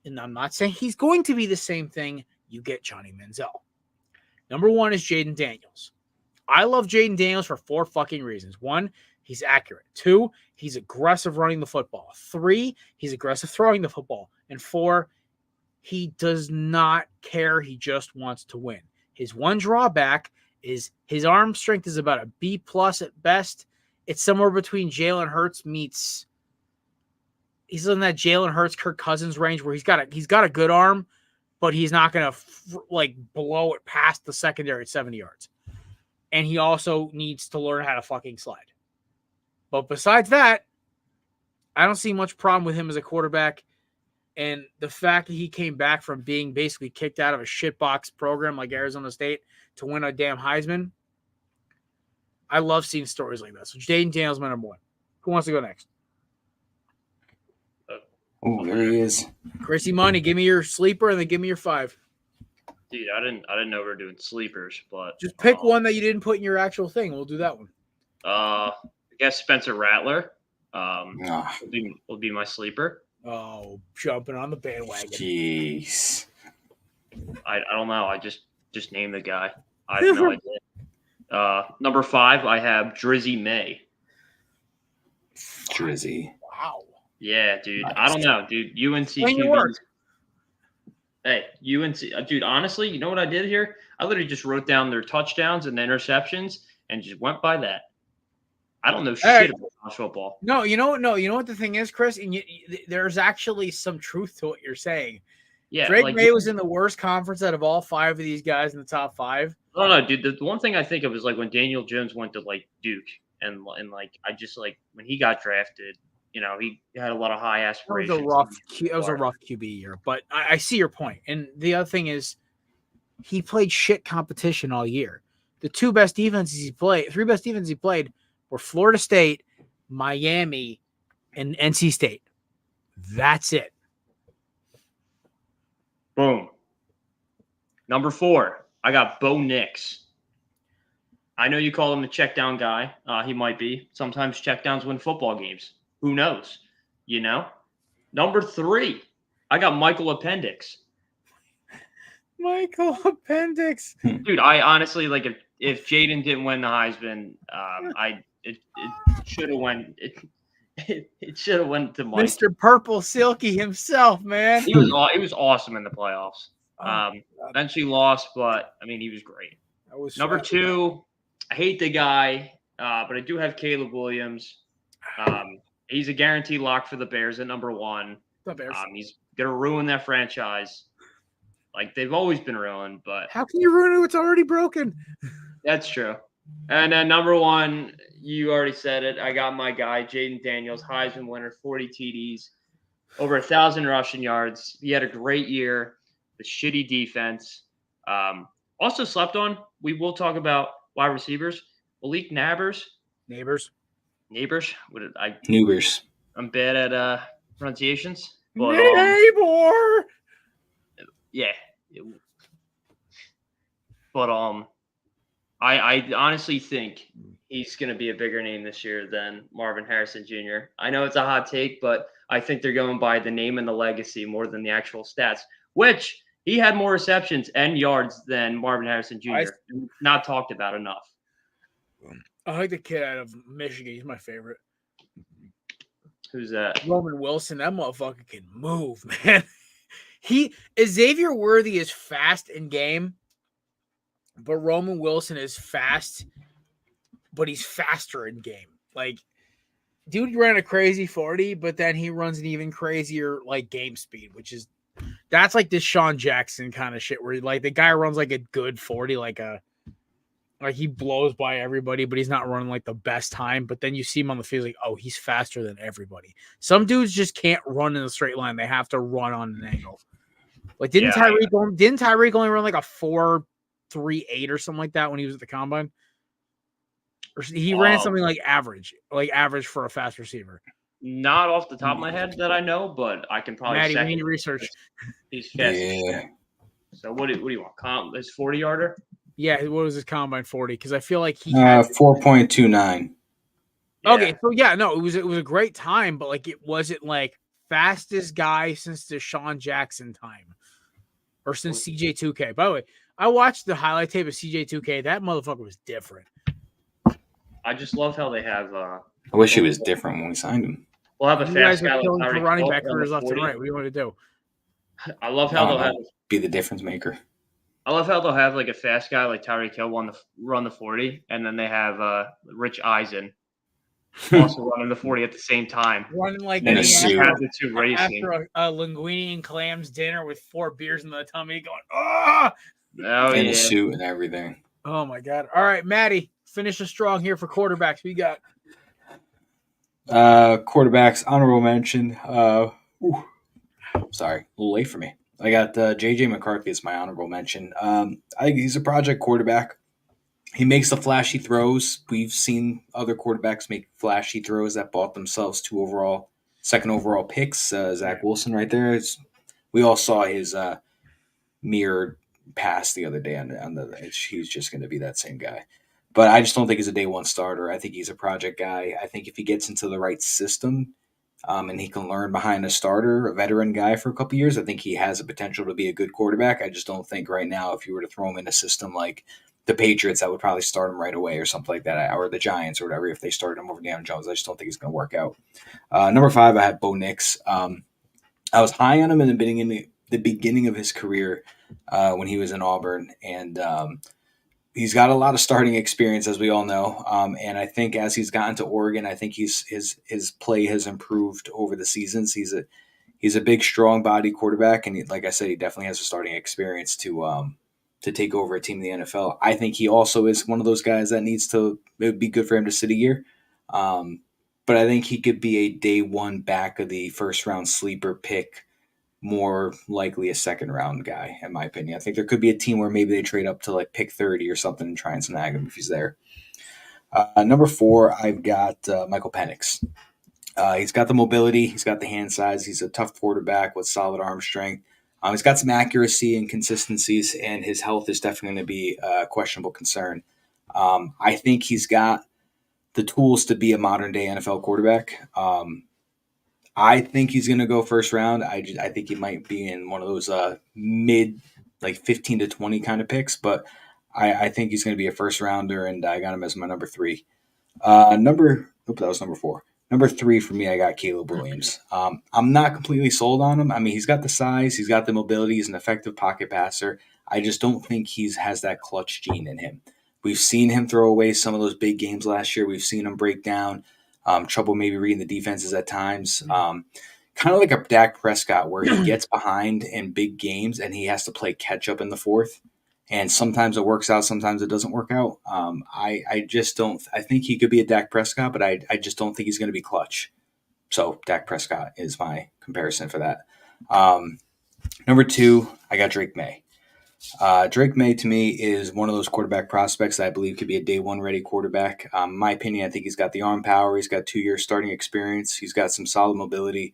and I'm not saying he's going to be the same thing, you get Johnny Manziel. Number 1 is Jaden Daniels. I love Jaden Daniels for 4 fucking reasons. 1, he's accurate. 2, he's aggressive running the football. 3, he's aggressive throwing the football. And 4, he does not care. He just wants to win. His one drawback is his arm strength is about a B+ at best. It's somewhere between Jalen Hurts meets. He's in that Jalen Hurts, Kirk Cousins range where he's got a good arm, but he's not going to blow it past the secondary at 70 yards. And he also needs to learn how to fucking slide. But besides that, I don't see much problem with him as a quarterback. And the fact that he came back from being basically kicked out of a shitbox program like Arizona State to win a damn Heisman, I love seeing stories like that. So Jaden Daniels, my number 1. Who wants to go next? Oh, there he is. Chrissy Money, give me your sleeper and then give me your 5. Dude, I didn't know we were doing sleepers, but just pick one that you didn't put in your actual thing. We'll do that one. I guess Spencer Rattler will be my sleeper. Oh, jumping on the bandwagon. Jeez. I don't know. I just named the guy. I have no idea. Number 5, I have Drizzy May. Drizzy. Wow. Yeah, dude. Nice. I don't know, dude. UNC Explain your work. QBs. Hey, UNC, dude. Honestly, you know what I did here? I literally just wrote down their touchdowns and the interceptions and just went by that. I don't know shit about college football. No, you know what the thing is, Chris, and there's actually some truth to what you're saying. Yeah, Drake May was in the worst conference out of all 5 of these guys in the top 5. I don't know, dude. The one thing I think of is like when Daniel Jones went to like Duke, and like I just like when he got drafted, you know, he had a lot of high aspirations. It was a rough QB year, but I see your point. And the other thing is, he played shit competition all year. The 3 best defenses he played were Florida State, Miami, and NC State. That's it. Boom. Number 4, I got Bo Nix. I know you call him the check down guy. He might be. Sometimes check downs win football games. Who knows? You know? Number 3, I got Michael Appendix. Michael Appendix. Dude, I honestly, like, if Jaden didn't win the Heisman, it should have went. It should have went to Mike. Mr. Purple Silky himself, man. He was awesome in the playoffs. Eventually lost, but I mean he was great. Number 2, I hate the guy, but I do have Caleb Williams. He's a guaranteed lock for the Bears at number 1. The Bears. He's gonna ruin that franchise. Like they've always been ruined, but how can you ruin it? It's already broken. That's true. And then number 1, you already said it. I got my guy, Jaden Daniels, Heisman winner, 40 TDs, over 1,000 rushing yards. He had a great year. The shitty defense. Also slept on. We will talk about wide receivers. Malik Neighbors. Neighbors. Newbers. I'm bad at pronunciations. But, Neighbor. Yeah. But I honestly think he's going to be a bigger name this year than Marvin Harrison Jr. I know it's a hot take, but I think they're going by the name and the legacy more than the actual stats, which he had more receptions and yards than Marvin Harrison Jr. Not talked about enough. I like the kid out of Michigan. He's my favorite. Who's that? Roman Wilson. That motherfucker can move, man. Xavier Worthy is fast in game. But Roman Wilson is fast, but he's faster in game. Like, dude ran a crazy 40, but then he runs an even crazier, like, game speed, that's like this Sean Jackson kind of shit where, like, the guy runs, like, a good 40, like he blows by everybody, but he's not running, like, the best time. But then you see him on the field, like, oh, he's faster than everybody. Some dudes just can't run in a straight line. They have to run on an angle. Like, didn't Tyreek only run, like, a 4.38 or something like that when he was at the combine? Or he ran something like average for a fast receiver. Not off the top of my head that I know, but I can probably. Maddie, we need to research. He's fast. Yeah. So what do you want? His 40-yarder? Yeah, what was his combine 40? Because I feel like he 4.29. Okay, so yeah, no, it was a great time, but like it wasn't like fastest guy since the Sean Jackson time or since CJ2K. By the way, I watched the highlight tape of CJ2K. That motherfucker was different. I just love how they have. I wish he was different when we signed him. We'll have a fast guy killing like for running back careers left and right. What do you want to do? I love how they'll have be the difference maker. I love how they'll have like a fast guy like Tyreek Hill run the 40, and then they have Rich Eisen also running the 40 at the same time. Running like in a suit. The two racing. After a linguine and clams dinner with 4 beers in the tummy, going oh in a suit and everything. Oh my god! All right, Maddie, finish us strong here for quarterbacks. We got quarterbacks honorable mention. Sorry, a little late for me. I got JJ McCarthy as my honorable mention. I think he's a project quarterback. He makes the flashy throws. We've seen other quarterbacks make flashy throws that bought themselves second overall picks. Zach Wilson right there. We all saw his mirrored pass the other day on the. He's just going to be that same guy. But I just don't think he's a day one starter. I think he's a project guy. I think if he gets into the right system, and he can learn behind a starter, a veteran guy for a couple years, I think he has a potential to be a good quarterback. I just don't think right now, if you were to throw him in a system like the Patriots, that would probably start him right away or something like that, or the Giants or whatever, if they started him over Daniel Jones. I just don't think he's going to work out. Number 5, I had Bo Nix. I was high on him in the beginning of his career when he was in Auburn, and he's got a lot of starting experience, as we all know. And I think as he's gotten to Oregon, I think his play has improved over the seasons. He's a big, strong body quarterback, and like I said, he definitely has a starting experience to take over a team in the NFL. I think he also is one of those guys that it would be good for him to sit a year. But I think he could be a day one back of the first round sleeper pick, more likely a second round guy, in my opinion. I think there could be a team where maybe they trade up to like pick 30 or something and try and snag him if he's there. Number 4, I've got Michael Penix. He's got the mobility. He's got the hand size. He's a tough quarterback with solid arm strength. He's got some accuracy and consistencies, and his health is definitely going to be a questionable concern. I think he's got the tools to be a modern day NFL quarterback. I think he's going to go first round. I think he might be in one of those mid, like 15 to 20 kind of picks, but I think he's going to be a first rounder, and I got him as my number 3. That was number 4. Number 3 for me, I got Caleb Williams. I'm not completely sold on him. I mean, he's got the size, he's got the mobility, he's an effective pocket passer. I just don't think he has that clutch gene in him. We've seen him throw away some of those big games last year. We've seen him break down, trouble maybe reading the defenses at times. Kind of like a Dak Prescott, where he gets behind in big games and he has to play catch up in the fourth. And sometimes it works out, sometimes it doesn't work out. I just don't. I think he could be a Dak Prescott, but I just don't think he's going to be clutch. So Dak Prescott is my comparison for that. Number 2, I got Drake May. Drake May, to me, is one of those quarterback prospects that I believe could be a day one ready quarterback. In my opinion, I think he's got the arm power. He's got 2 years starting experience. He's got some solid mobility.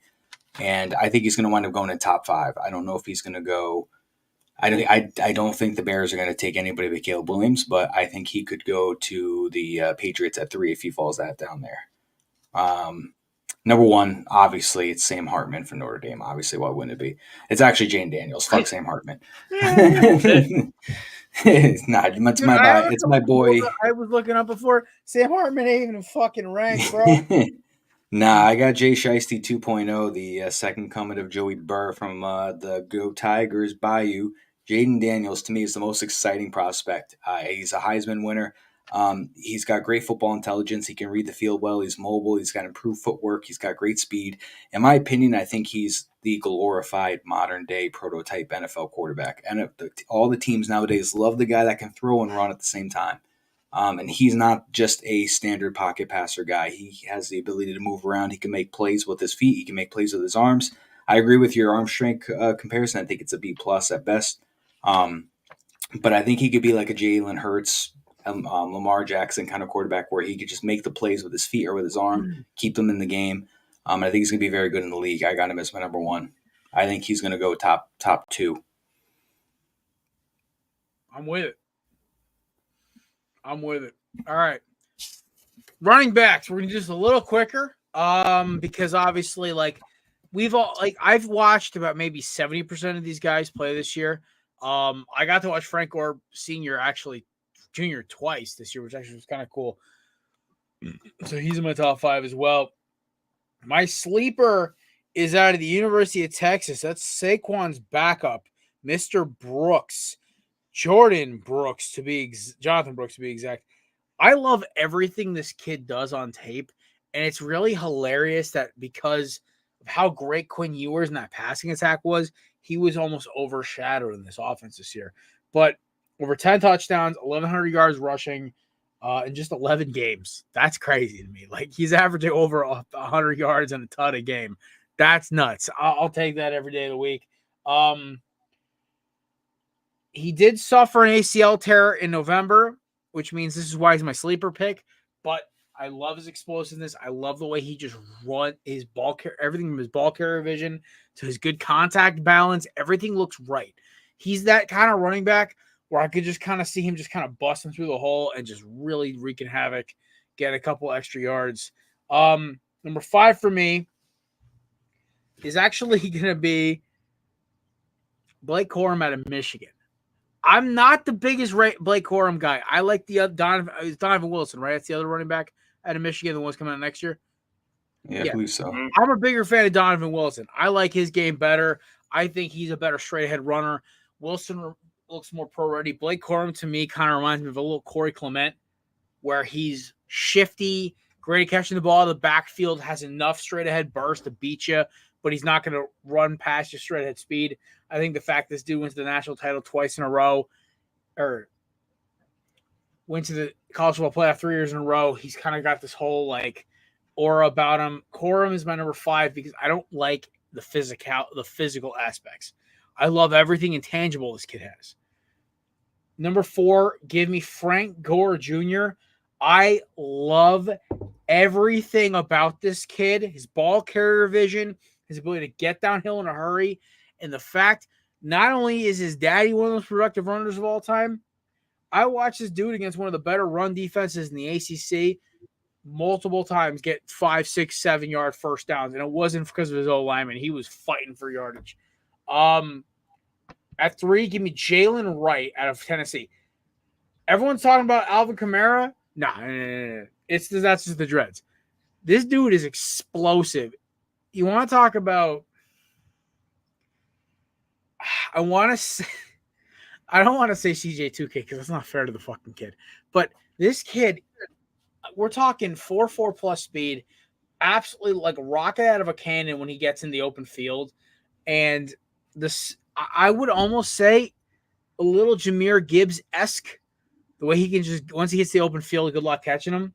And I think he's going to wind up going in top 5. I don't know if he's going to go. I don't think the Bears are going to take anybody but Caleb Williams, but I think he could go to the Patriots at 3 if he falls that down there. Number 1, obviously, it's Sam Hartman from Notre Dame. Obviously, why wouldn't it be? It's actually Jane Daniels. Fuck Sam Hartman. It's not. It's my boy. I was looking up before. Sam Hartman ain't even fucking ranked, bro. Nah, I got Jay Shiesty 2.0, the second coming of Joey Burr from the Go Tigers Bayou. Jaden Daniels, to me, is the most exciting prospect. He's a Heisman winner. He's got great football intelligence. He can read the field well. He's mobile. He's got improved footwork. He's got great speed. In my opinion, I think he's the glorified modern-day prototype NFL quarterback. And all the teams nowadays love the guy that can throw and run at the same time. And he's not just a standard pocket passer guy. He has the ability to move around. He can make plays with his feet. He can make plays with his arms. I agree with your arm strength comparison. I think it's a B+ at best. But I think he could be like a Jalen Hurts, Lamar Jackson kind of quarterback, where he could just make the plays with his feet or with his arm, keep them in the game. I think he's going to be very good in the league. I got him as my number 1. I think he's going to go top 2. I'm with it. All right. Running backs, we're going to do this a little quicker because obviously, I've watched about maybe 70% of these guys play this year. I got to watch Frank Gore Sr. actually Junior twice this year, which actually was kind of cool. So he's in my top 5 as well. My sleeper is out of the University of Texas. That's Saquon's backup, Mr. Brooks. Jonathan Brooks to be exact. I love everything this kid does on tape, and it's really hilarious that because of how great Quinn Ewers in that passing attack was, he was almost overshadowed in this offense this year. But over 10 touchdowns, 1,100 yards rushing in just 11 games. That's crazy to me. Like, he's averaging over 100 yards and a ton a game. That's nuts. I'll take that every day of the week. He did suffer an ACL tear in November, which means this is why he's my sleeper pick. But I love his explosiveness. I love the way he just runs his ball carrier, everything from his ball carrier vision to his good contact balance. Everything looks right. He's that kind of running back where I could just kind of see him just kind of busting through the hole and just really wreaking havoc, get a couple extra yards. Number 5 for me is actually going to be Blake Corum out of Michigan. I'm not the biggest Blake Corum guy. I like the Donovan Wilson, right? That's the other running back out of Michigan, the one's coming out next year. Yeah, I believe so. I'm a bigger fan of Donovan Wilson. I like his game better. I think he's a better straight ahead runner. Wilson looks more pro ready. Blake Corum to me kind of reminds me of a little Corey Clement, where he's shifty, great at catching the ball in the backfield, has enough straight ahead burst to beat you, but he's not going to run past your straight ahead speed. I think the fact this dude wins the national title twice in a row, or went to the college football playoff 3 years in a row, he's kind of got this whole like aura about him. Corum is my number 5 because I don't like the physical aspects. I love everything intangible this kid has. Number 4, give me Frank Gore Jr. I love everything about this kid. His ball carrier vision, his ability to get downhill in a hurry, and the fact not only is his daddy one of the most productive runners of all time, I watched this dude against one of the better run defenses in the ACC multiple times get 5, 6, 7 yard first downs, and it wasn't because of his old lineman. He was fighting for yardage. At 3, give me Jalen Wright out of Tennessee. Everyone's talking about Alvin Kamara. Nah. That's just the dreads. This dude is explosive. You want to talk about? I don't want to say CJ2K because that's not fair to the fucking kid. But this kid, we're talking 4.4 plus speed, absolutely like a rocket out of a cannon when he gets in the open field. And this, I would almost say a little Jahmyr Gibbs-esque, the way he can just, once he hits the open field, good luck catching him.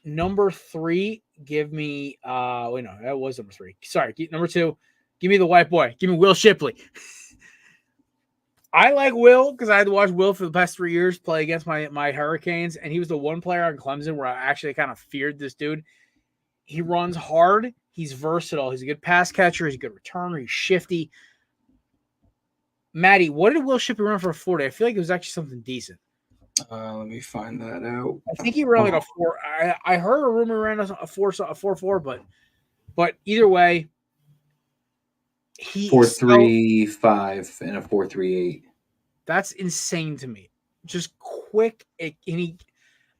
Number 3, give me, wait, no, that was number 3. Sorry, number 2, give me the white boy. Give me Will Shipley. I like Will because I had to watch Will for the past 3 years play against my Hurricanes, and he was the one player on Clemson where I actually kind of feared this dude. He runs hard. He's versatile. He's a good pass catcher. He's a good returner. He's shifty. Maddie, what did Will Shipley run for a 40? I feel like it was actually something decent. Let me find that out. I think he ran like a 4. I heard a rumor ran a 4.4, but either way, he 4.35 and a 4.38. That's insane to me. Just quick,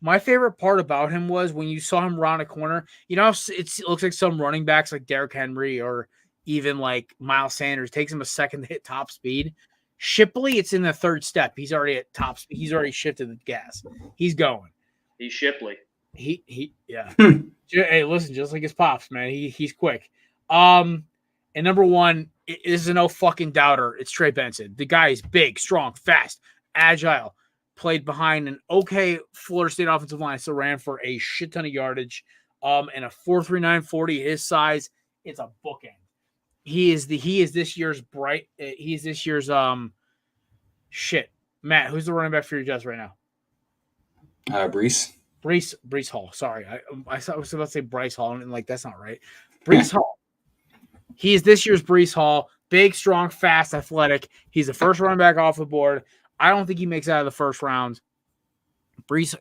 my favorite part about him was when you saw him round a corner. You know, it looks like some running backs like Derrick Henry or even like Miles Sanders takes him a second to hit top speed. Shipley, it's in the third step. He's already at top speed. He's already shifted the gas. He's going. He's Shipley. Yeah. Hey, listen, just like his pops, man. He's quick. And number 1, this is no fucking doubter. It's Trey Benson. The guy is big, strong, fast, agile. Played behind an okay Florida State offensive line. Still ran for a shit ton of yardage. And a 4.39 40. His size, it's a bookend. He is this year's shit. Matt, who's the running back for your Jets right now? Breece Hall. Sorry, I was about to say Bryce Hall, and like that's not right. Breece Hall. He is this year's Breece Hall. Big, strong, fast, athletic. He's the first running back off the board. I don't think he makes out of the first round.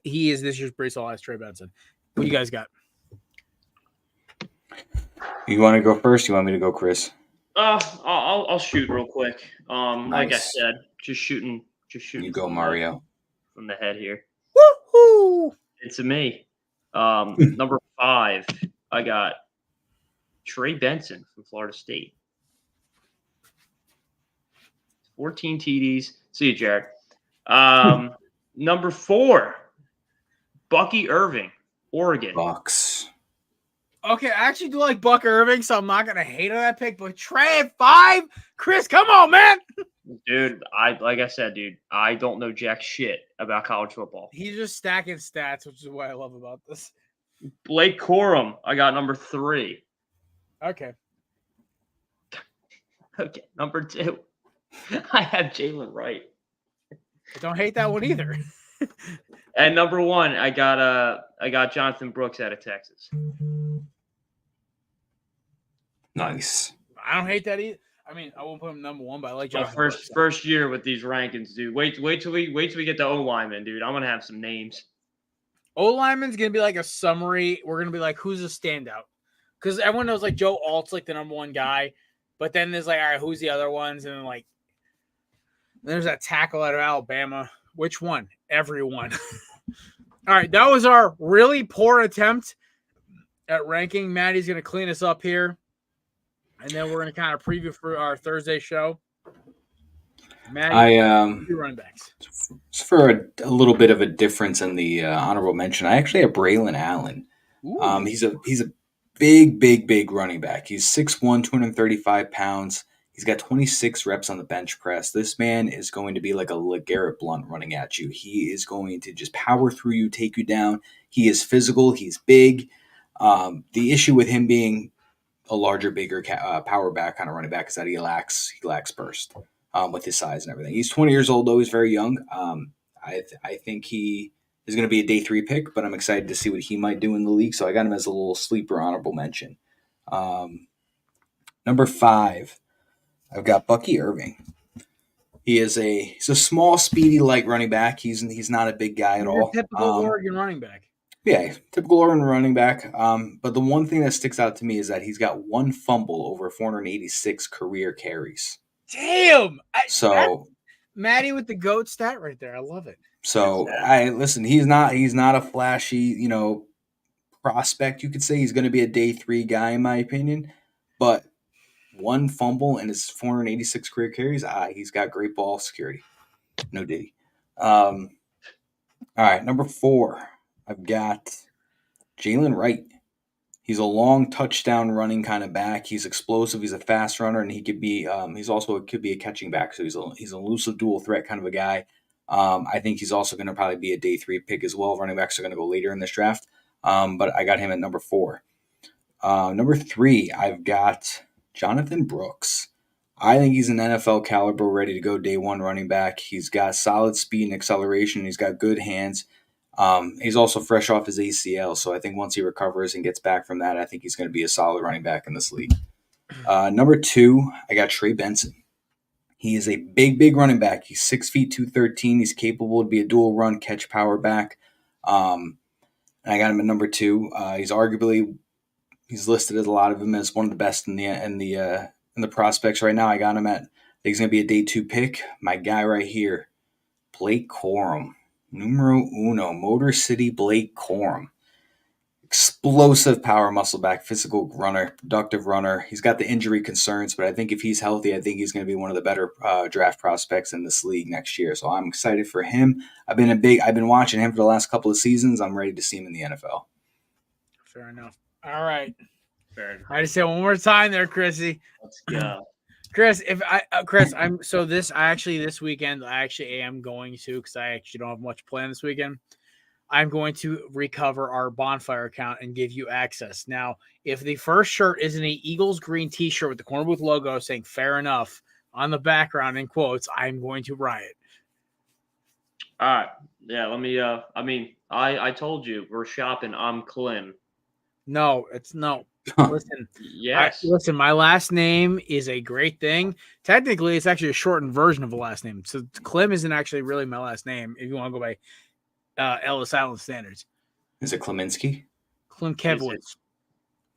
He is this year's Breece Hall as Trey Benson. What you guys got? You want to go first? You want me to go, Chris? I'll shoot real quick. Nice. Like I said, just shooting. You go, Mario. From the head here. Woohoo! It's a me. Number 5, I got Trey Benson from Florida State. 14 TDs. See you, Jared. Number 4, Bucky Irving, Oregon. Bucks. Okay, I actually do like Buck Irving, so I'm not going to hate on that pick. But Trey at 5? Chris, come on, man. Dude, like I said, I don't know jack shit about college football. He's just stacking stats, which is what I love about this. Blake Corum, I got number 3. Okay. Okay, number 2, I have Jalen Wright. I don't hate that one either. And number 1, I got Jonathan Brooks out of Texas. Nice. I don't hate that either. I mean, I won't put him number 1, but I like Jonathan First year with these rankings, dude. Wait till we get to O lineman, dude. I'm gonna have some names. O lineman's gonna be like a summary. We're gonna be like, who's a standout? because everyone knows like Joe Alt's like the number one guy, but then there's like, all right, who's the other ones? And then like, there's that tackle out of Alabama. Which one? Everyone. All right, that was our really poor attempt at ranking. Maddie's going to clean us up here, and then we're going to kind of preview for our Thursday show. Maddie, two running backs. For a little bit of a difference in the honorable mention, I actually have Braylon Allen. He's a big running back. He's 6'1", 235 pounds. He's got 26 reps on the bench press. This man is going to be like a LeGarrette Blount running at you. He is going to just power through you, take you down. He is physical. He's big. The issue with him being a larger, bigger power back kind of running back is that he lacks burst with his size and everything. He's 20 years old, though. He's very young. I think he is going to be a day 3 pick, but I'm excited to see what he might do in the league. So I got him as a little sleeper honorable mention. Number 5. I've got Bucky Irving. He's a small, speedy, light running back. He's not a big guy at all. Typical Oregon running back. Yeah, typical Oregon running back. But the one thing that sticks out to me is that he's got 1 fumble over 486 career carries. Damn! Maddie with the GOAT stat right there. I love it. So listen. He's not a flashy, prospect. You could say he's going to be a day 3 guy in my opinion, but 1 fumble and his 486 career carries. He's got great ball security. No diddy. All right, number 4. I've got Jalen Wright. He's a long touchdown running kind of back. He's explosive. He's a fast runner, and he could be. Could be a catching back. So he's a elusive dual threat kind of a guy. I think he's also going to probably be a day 3 pick as well. Running backs are going to go later in this draft. But I got him at number 4. Number 3, I've got Jonathan Brooks. I think he's an NFL caliber, ready to go day 1 running back. He's got solid speed and acceleration. He's got good hands. He's also fresh off his ACL, so I think once he recovers and gets back from that, I think he's going to be a solid running back in this league. Number 2, I got Trey Benson. He is a big running back. He's 6 feet 213. He's capable to be a dual run catch power back. And I got him at number 2. He's listed as a lot of them as one of the best in the prospects right now. I got him at. I think he's going to be a day 2 pick. My guy right here, Blake Corum. Numero uno, Motor City Blake Corum. Explosive power muscle back, physical runner, productive runner. He's got the injury concerns, but I think if he's healthy, I think he's going to be one of the better draft prospects in this league next year. So I'm excited for him. I've been watching him for the last couple of seasons. I'm ready to see him in the NFL. Fair enough. All right. Fair enough. I just say one more time there, Chrissy. Let's go. Chris, this weekend I actually am going to, because I actually don't have much planned this weekend. I'm going to recover our bonfire account and give you access. Now, if the first shirt isn't an Eagles green T-shirt with the Korner Booth logo saying "Fair enough" on the background in quotes, I'm going to riot. All right, yeah. Let me. I told you we're shopping. I'm Clem. No, it's no. Listen, yes. Listen, my last name is a great thing. Technically, it's actually a shortened version of the last name. So Clem isn't actually really my last name if you want to go by Ellis Island standards. Is it Kleminski? Klemkevowitz.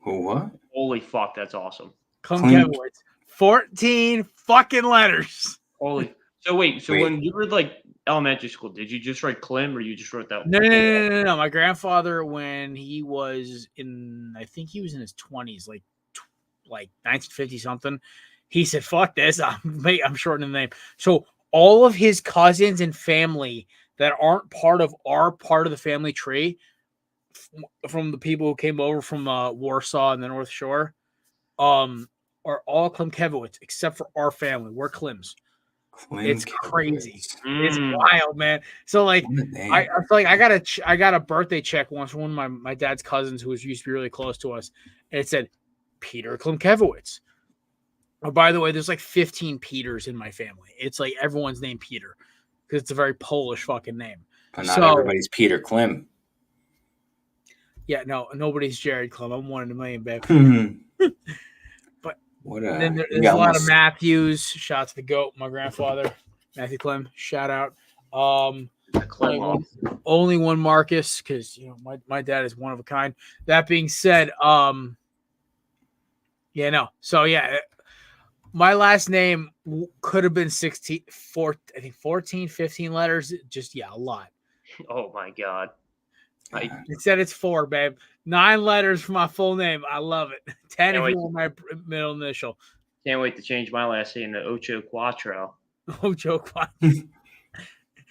Who, what? Holy fuck, that's awesome. Klemkevowitz. 14 fucking letters. Holy. So wait. When you were like elementary school, did you just write Clem or you just wrote that? No. My grandfather, when he was I think he was in his 20s, like 1950 something, he said, "Fuck this, I'm shortening the name." So all of his cousins and family that aren't part of the family tree, from the people who came over from Warsaw and the North Shore, are all Klemkevowitz except for our family. We're Klems. It's crazy. It's wild, man. So I feel like I got a birthday check once from one of my dad's cousins who used to be really close to us, and it said Peter Klemkevowitz. Oh, by the way, there's like 15 Peters in my family. It's like everyone's named Peter because it's a very Polish fucking name. But not everybody's Peter Clem. Yeah, no, nobody's Jared Clem. I'm 1 in a million, babe. Then there's a lot of Matthews. Shout out to the GOAT, my grandfather, Matthew Clem. Shout out. Only one Marcus, because my dad is one of a kind. That being said, Yeah, no. So yeah, my last name could have been 14, 15 letters. Just a lot. Oh my god. Instead, it's 4, babe. 9 letters for my full name. I love it. 10 if you want my middle initial. Can't wait to change my last name to Ocho Quattro. Ocho Quattro.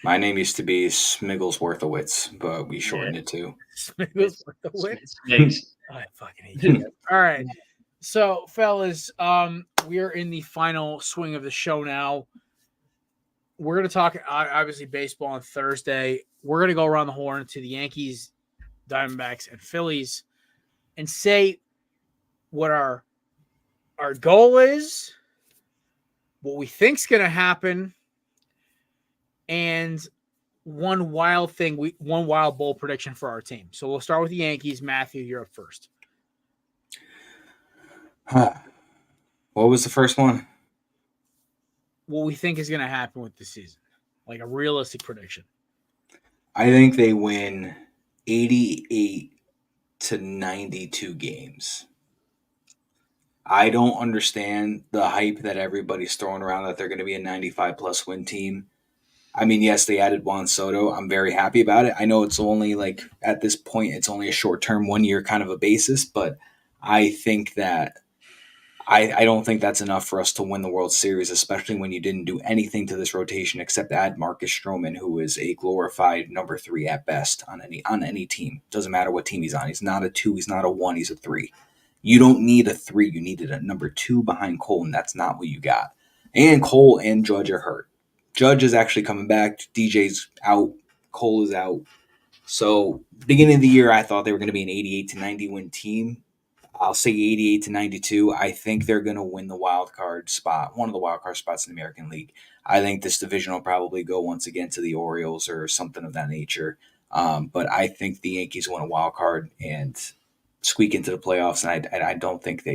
My name used to be Smigglesworthowitz, but we shortened it to Smiggles. I fucking hate you. All right. So, fellas, we are in the final swing of the show now. We're going to talk, obviously, baseball on Thursday. We're going to go around the horn to the Yankees, Diamondbacks, and Phillies and say what our goal is, what we think's going to happen, and one wild bold prediction for our team. So we'll start with the Yankees. Matthew, you're up first. What was the first one? What we think is going to happen with the season, like a realistic prediction. I think they win 88 to 92 games. I don't understand the hype that everybody's throwing around that they're going to be a 95-plus win team. I mean, yes, they added Juan Soto. I'm very happy about it. I know it's only at this point, it's only a short-term 1 year kind of a basis, but I think that I don't think that's enough for us to win the World Series, especially when you didn't do anything to this rotation except add Marcus Stroman, who is a glorified number 3 at best on any team. Doesn't matter what team he's on. He's not a 2, he's not a 1, he's a 3. You don't need a 3. You needed a number 2 behind Cole, and that's not what you got. And Cole and Judge are hurt. Judge is actually coming back. DJ's out. Cole is out. So beginning of the year, I thought they were going to be an 88 to 90 win team. I'll say 88 to 92. I think they're going to win the wild card spot, one of the wild card spots in the American League. I think this division will probably go once again to the Orioles or something of that nature. But I think the Yankees win a wild card and squeak into the playoffs. And I don't think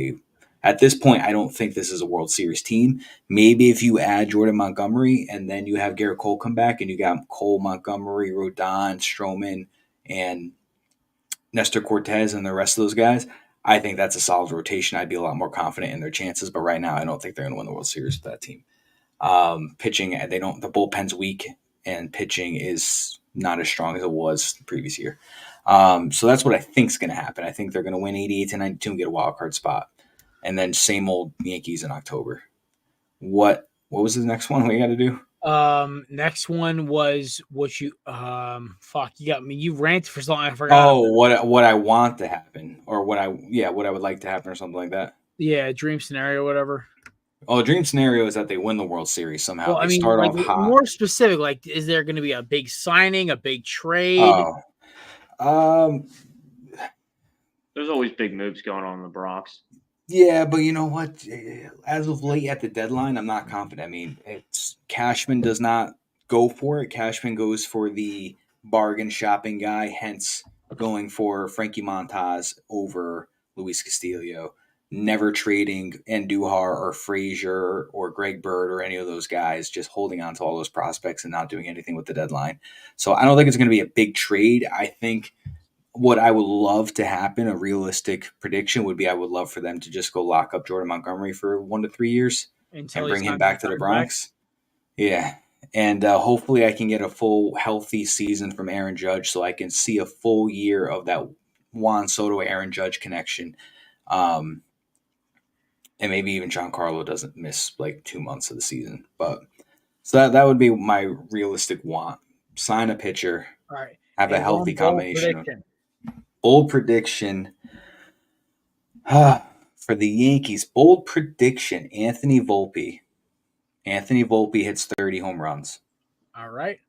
at this point, I don't think this is a World Series team. Maybe if you add Jordan Montgomery and then you have Garrett Cole come back and you got Cole, Montgomery, Rodon, Stroman, and Nestor Cortez and the rest of those guys, I think that's a solid rotation. I'd be a lot more confident in their chances, but right now I don't think they're going to win the World Series with that team. Pitching, the bullpen's weak, and pitching is not as strong as it was the previous year. So that's what I think is going to happen. I think they're going to win 88 to 92 and get a wild card spot, and then same old Yankees in October. What was the next one we got to do? Next one was what you you got me. You ranted for so long I forgot. Oh, what I want to happen, or what I would like to happen, or something like that. Yeah, dream scenario, whatever. Oh, the dream scenario is that they win the World Series somehow. Well, they start off hot. More specific, like, is there going to be a big signing, a big trade? Oh, there's always big moves going on in the Bronx. Yeah, but you know what? As of late at the deadline, I'm not confident. I mean, Cashman does not go for it. Cashman goes for the bargain shopping guy, hence going for Frankie Montas over Luis Castillo, never trading Andujar or Frazier or Greg Bird or any of those guys, just holding on to all those prospects and not doing anything with the deadline. So I don't think it's going to be a big trade. I think what I would love to happen, a realistic prediction, would be I would love for them to just go lock up Jordan Montgomery for 1 to 3 years and bring him back to the Bronx. Yeah. And hopefully I can get a full healthy season from Aaron Judge so I can see a full year of that Juan Soto-Aaron Judge connection. And maybe even Giancarlo doesn't miss 2 months of the season. But so that would be my realistic want. Sign a pitcher. All right. Have a healthy combination. Bold prediction for the Yankees. Bold prediction, Anthony Volpe. Anthony Volpe hits 30 home runs. All right.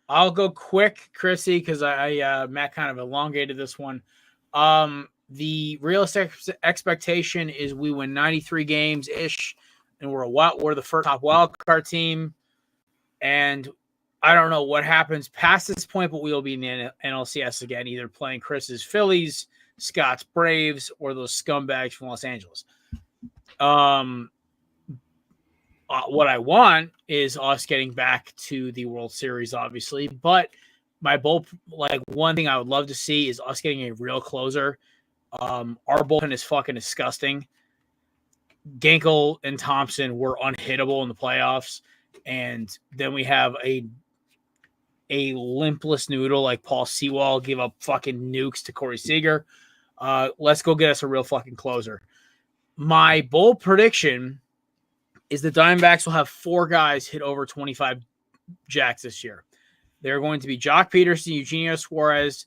I'll go quick, Chrissy, because Matt kind of elongated this one. The realistic expectation is we win 93 games-ish, and we're the first top wild card team. And I don't know what happens past this point, but we will be in the NLCS again, either playing Chris's Phillies, Scott's Braves, or those scumbags from Los Angeles. What I want is us getting back to the World Series, obviously. But one thing I would love to see is us getting a real closer. Our bullpen is fucking disgusting. Gankle and Thompson were unhittable in the playoffs. And then we have a limpless noodle like Paul Sewall give up fucking nukes to Corey Seager. Let's go get us a real fucking closer. My bold prediction is the Diamondbacks will have 4 guys hit over 25 jacks this year. They're going to be Jock Peterson, Eugenio Suarez.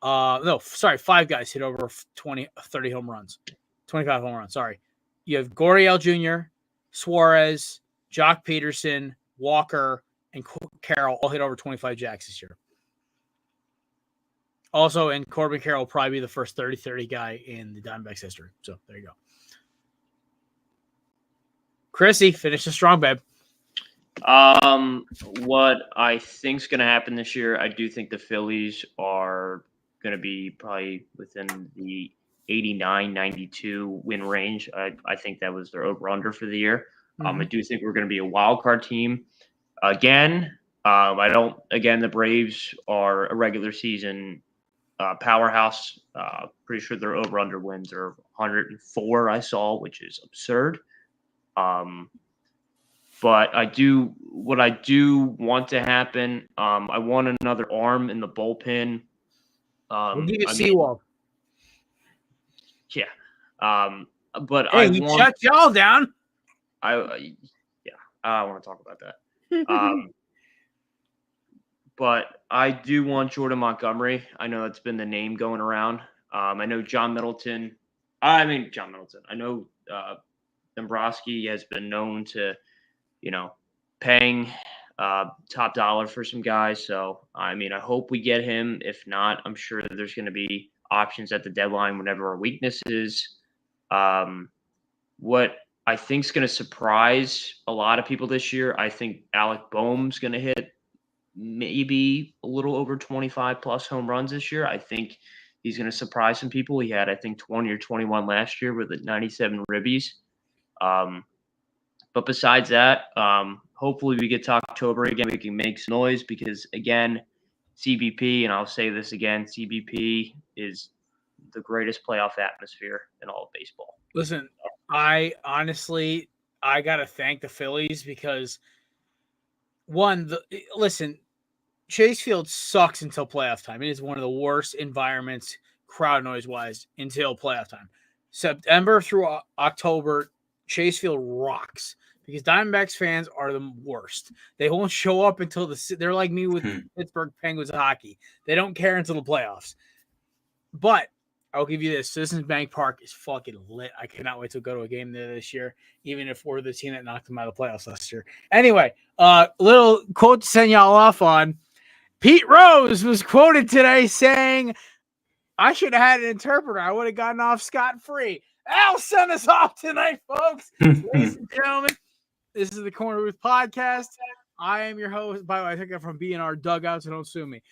5 guys hit over 30 home runs. 25 home runs, sorry. You have Gurriel Jr., Suarez, Jock Peterson, Walker, and Carroll all hit over 25 jacks this year. Also, and Corbin Carroll will probably be the first 30-30 guy in the Diamondbacks history. So there you go. Chrissy, finish the strong, babe. What I think is going to happen this year, I do think the Phillies are going to be probably within the 89-92 win range. I think that was their over-under for the year. I do think we're going to be a wild card team again. The Braves are a regular season powerhouse. Pretty sure their over-under wins are 104. I saw, which is absurd. But what I do want to happen. I want another arm in the bullpen. We'll give you Sewall. Yeah. But hey, he shut y'all down. I don't want to talk about that. But I do want Jordan Montgomery. I know that's been the name going around. I know John Middleton. I know Dombrowski has been known to, paying top dollar for some guys. So, I hope we get him. If not, I'm sure that there's going to be options at the deadline whenever our weakness is. What I think is going to surprise a lot of people this year, I think Alec Boehm's going to hit maybe a little over 25 plus home runs this year. I think he's going to surprise some people. He had, I think, 20 or 21 last year with 97 ribbies. But besides that, hopefully we get to October again. We can make some noise because, again, CBP, and I'll say this again, CBP is the greatest playoff atmosphere in all of baseball. Listen, I got to thank the Phillies because, Chase Field sucks until playoff time. It is one of the worst environments, crowd noise-wise, until playoff time. September through October, Chase Field rocks because Diamondbacks fans are the worst. They won't show up until they're like me with Pittsburgh Penguins hockey. They don't care until the playoffs. But I'll give you this. Citizens Bank Park is fucking lit. I cannot wait to go to a game there this year, even if we're the team that knocked them out of the playoffs last year. Anyway, little quote to send y'all off on. Pete Rose was quoted today saying, I should have had an interpreter. I would have gotten off scot-free. That'll send us off tonight, folks. Ladies and gentlemen, this is the Korner Booth Podcast. I am your host. By the way, I took that from B&R Dugout, so don't sue me.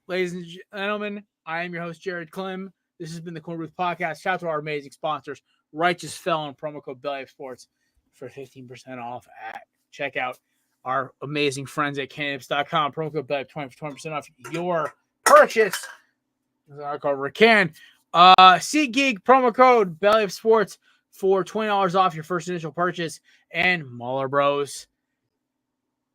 Ladies and gentlemen, I am your host, Jared Klim. This has been the Korner Booth Podcast. Shout out to our amazing sponsors, Righteous Felon, promo code Belly Up Sports for 15% off. Check out our amazing friends at Cannabis.com. Promo code Belly Up 20% off your purchase. I call Rakan. SeatGeek promo code Belly Up Sports for $20 off your first initial purchase. And Mahler Bros.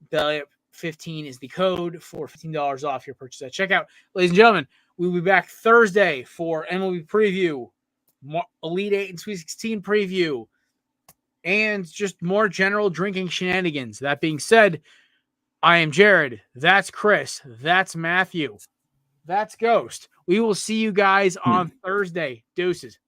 Belly Up 15 is the code for $15 off your purchase at checkout. Ladies and gentlemen, we'll be back Thursday for MLB preview, Elite 8 and Sweet 16 preview, and just more general drinking shenanigans. That being said, I am Jared. That's Chris. That's Matthew. That's Ghost. We will see you guys on Thursday. Deuces.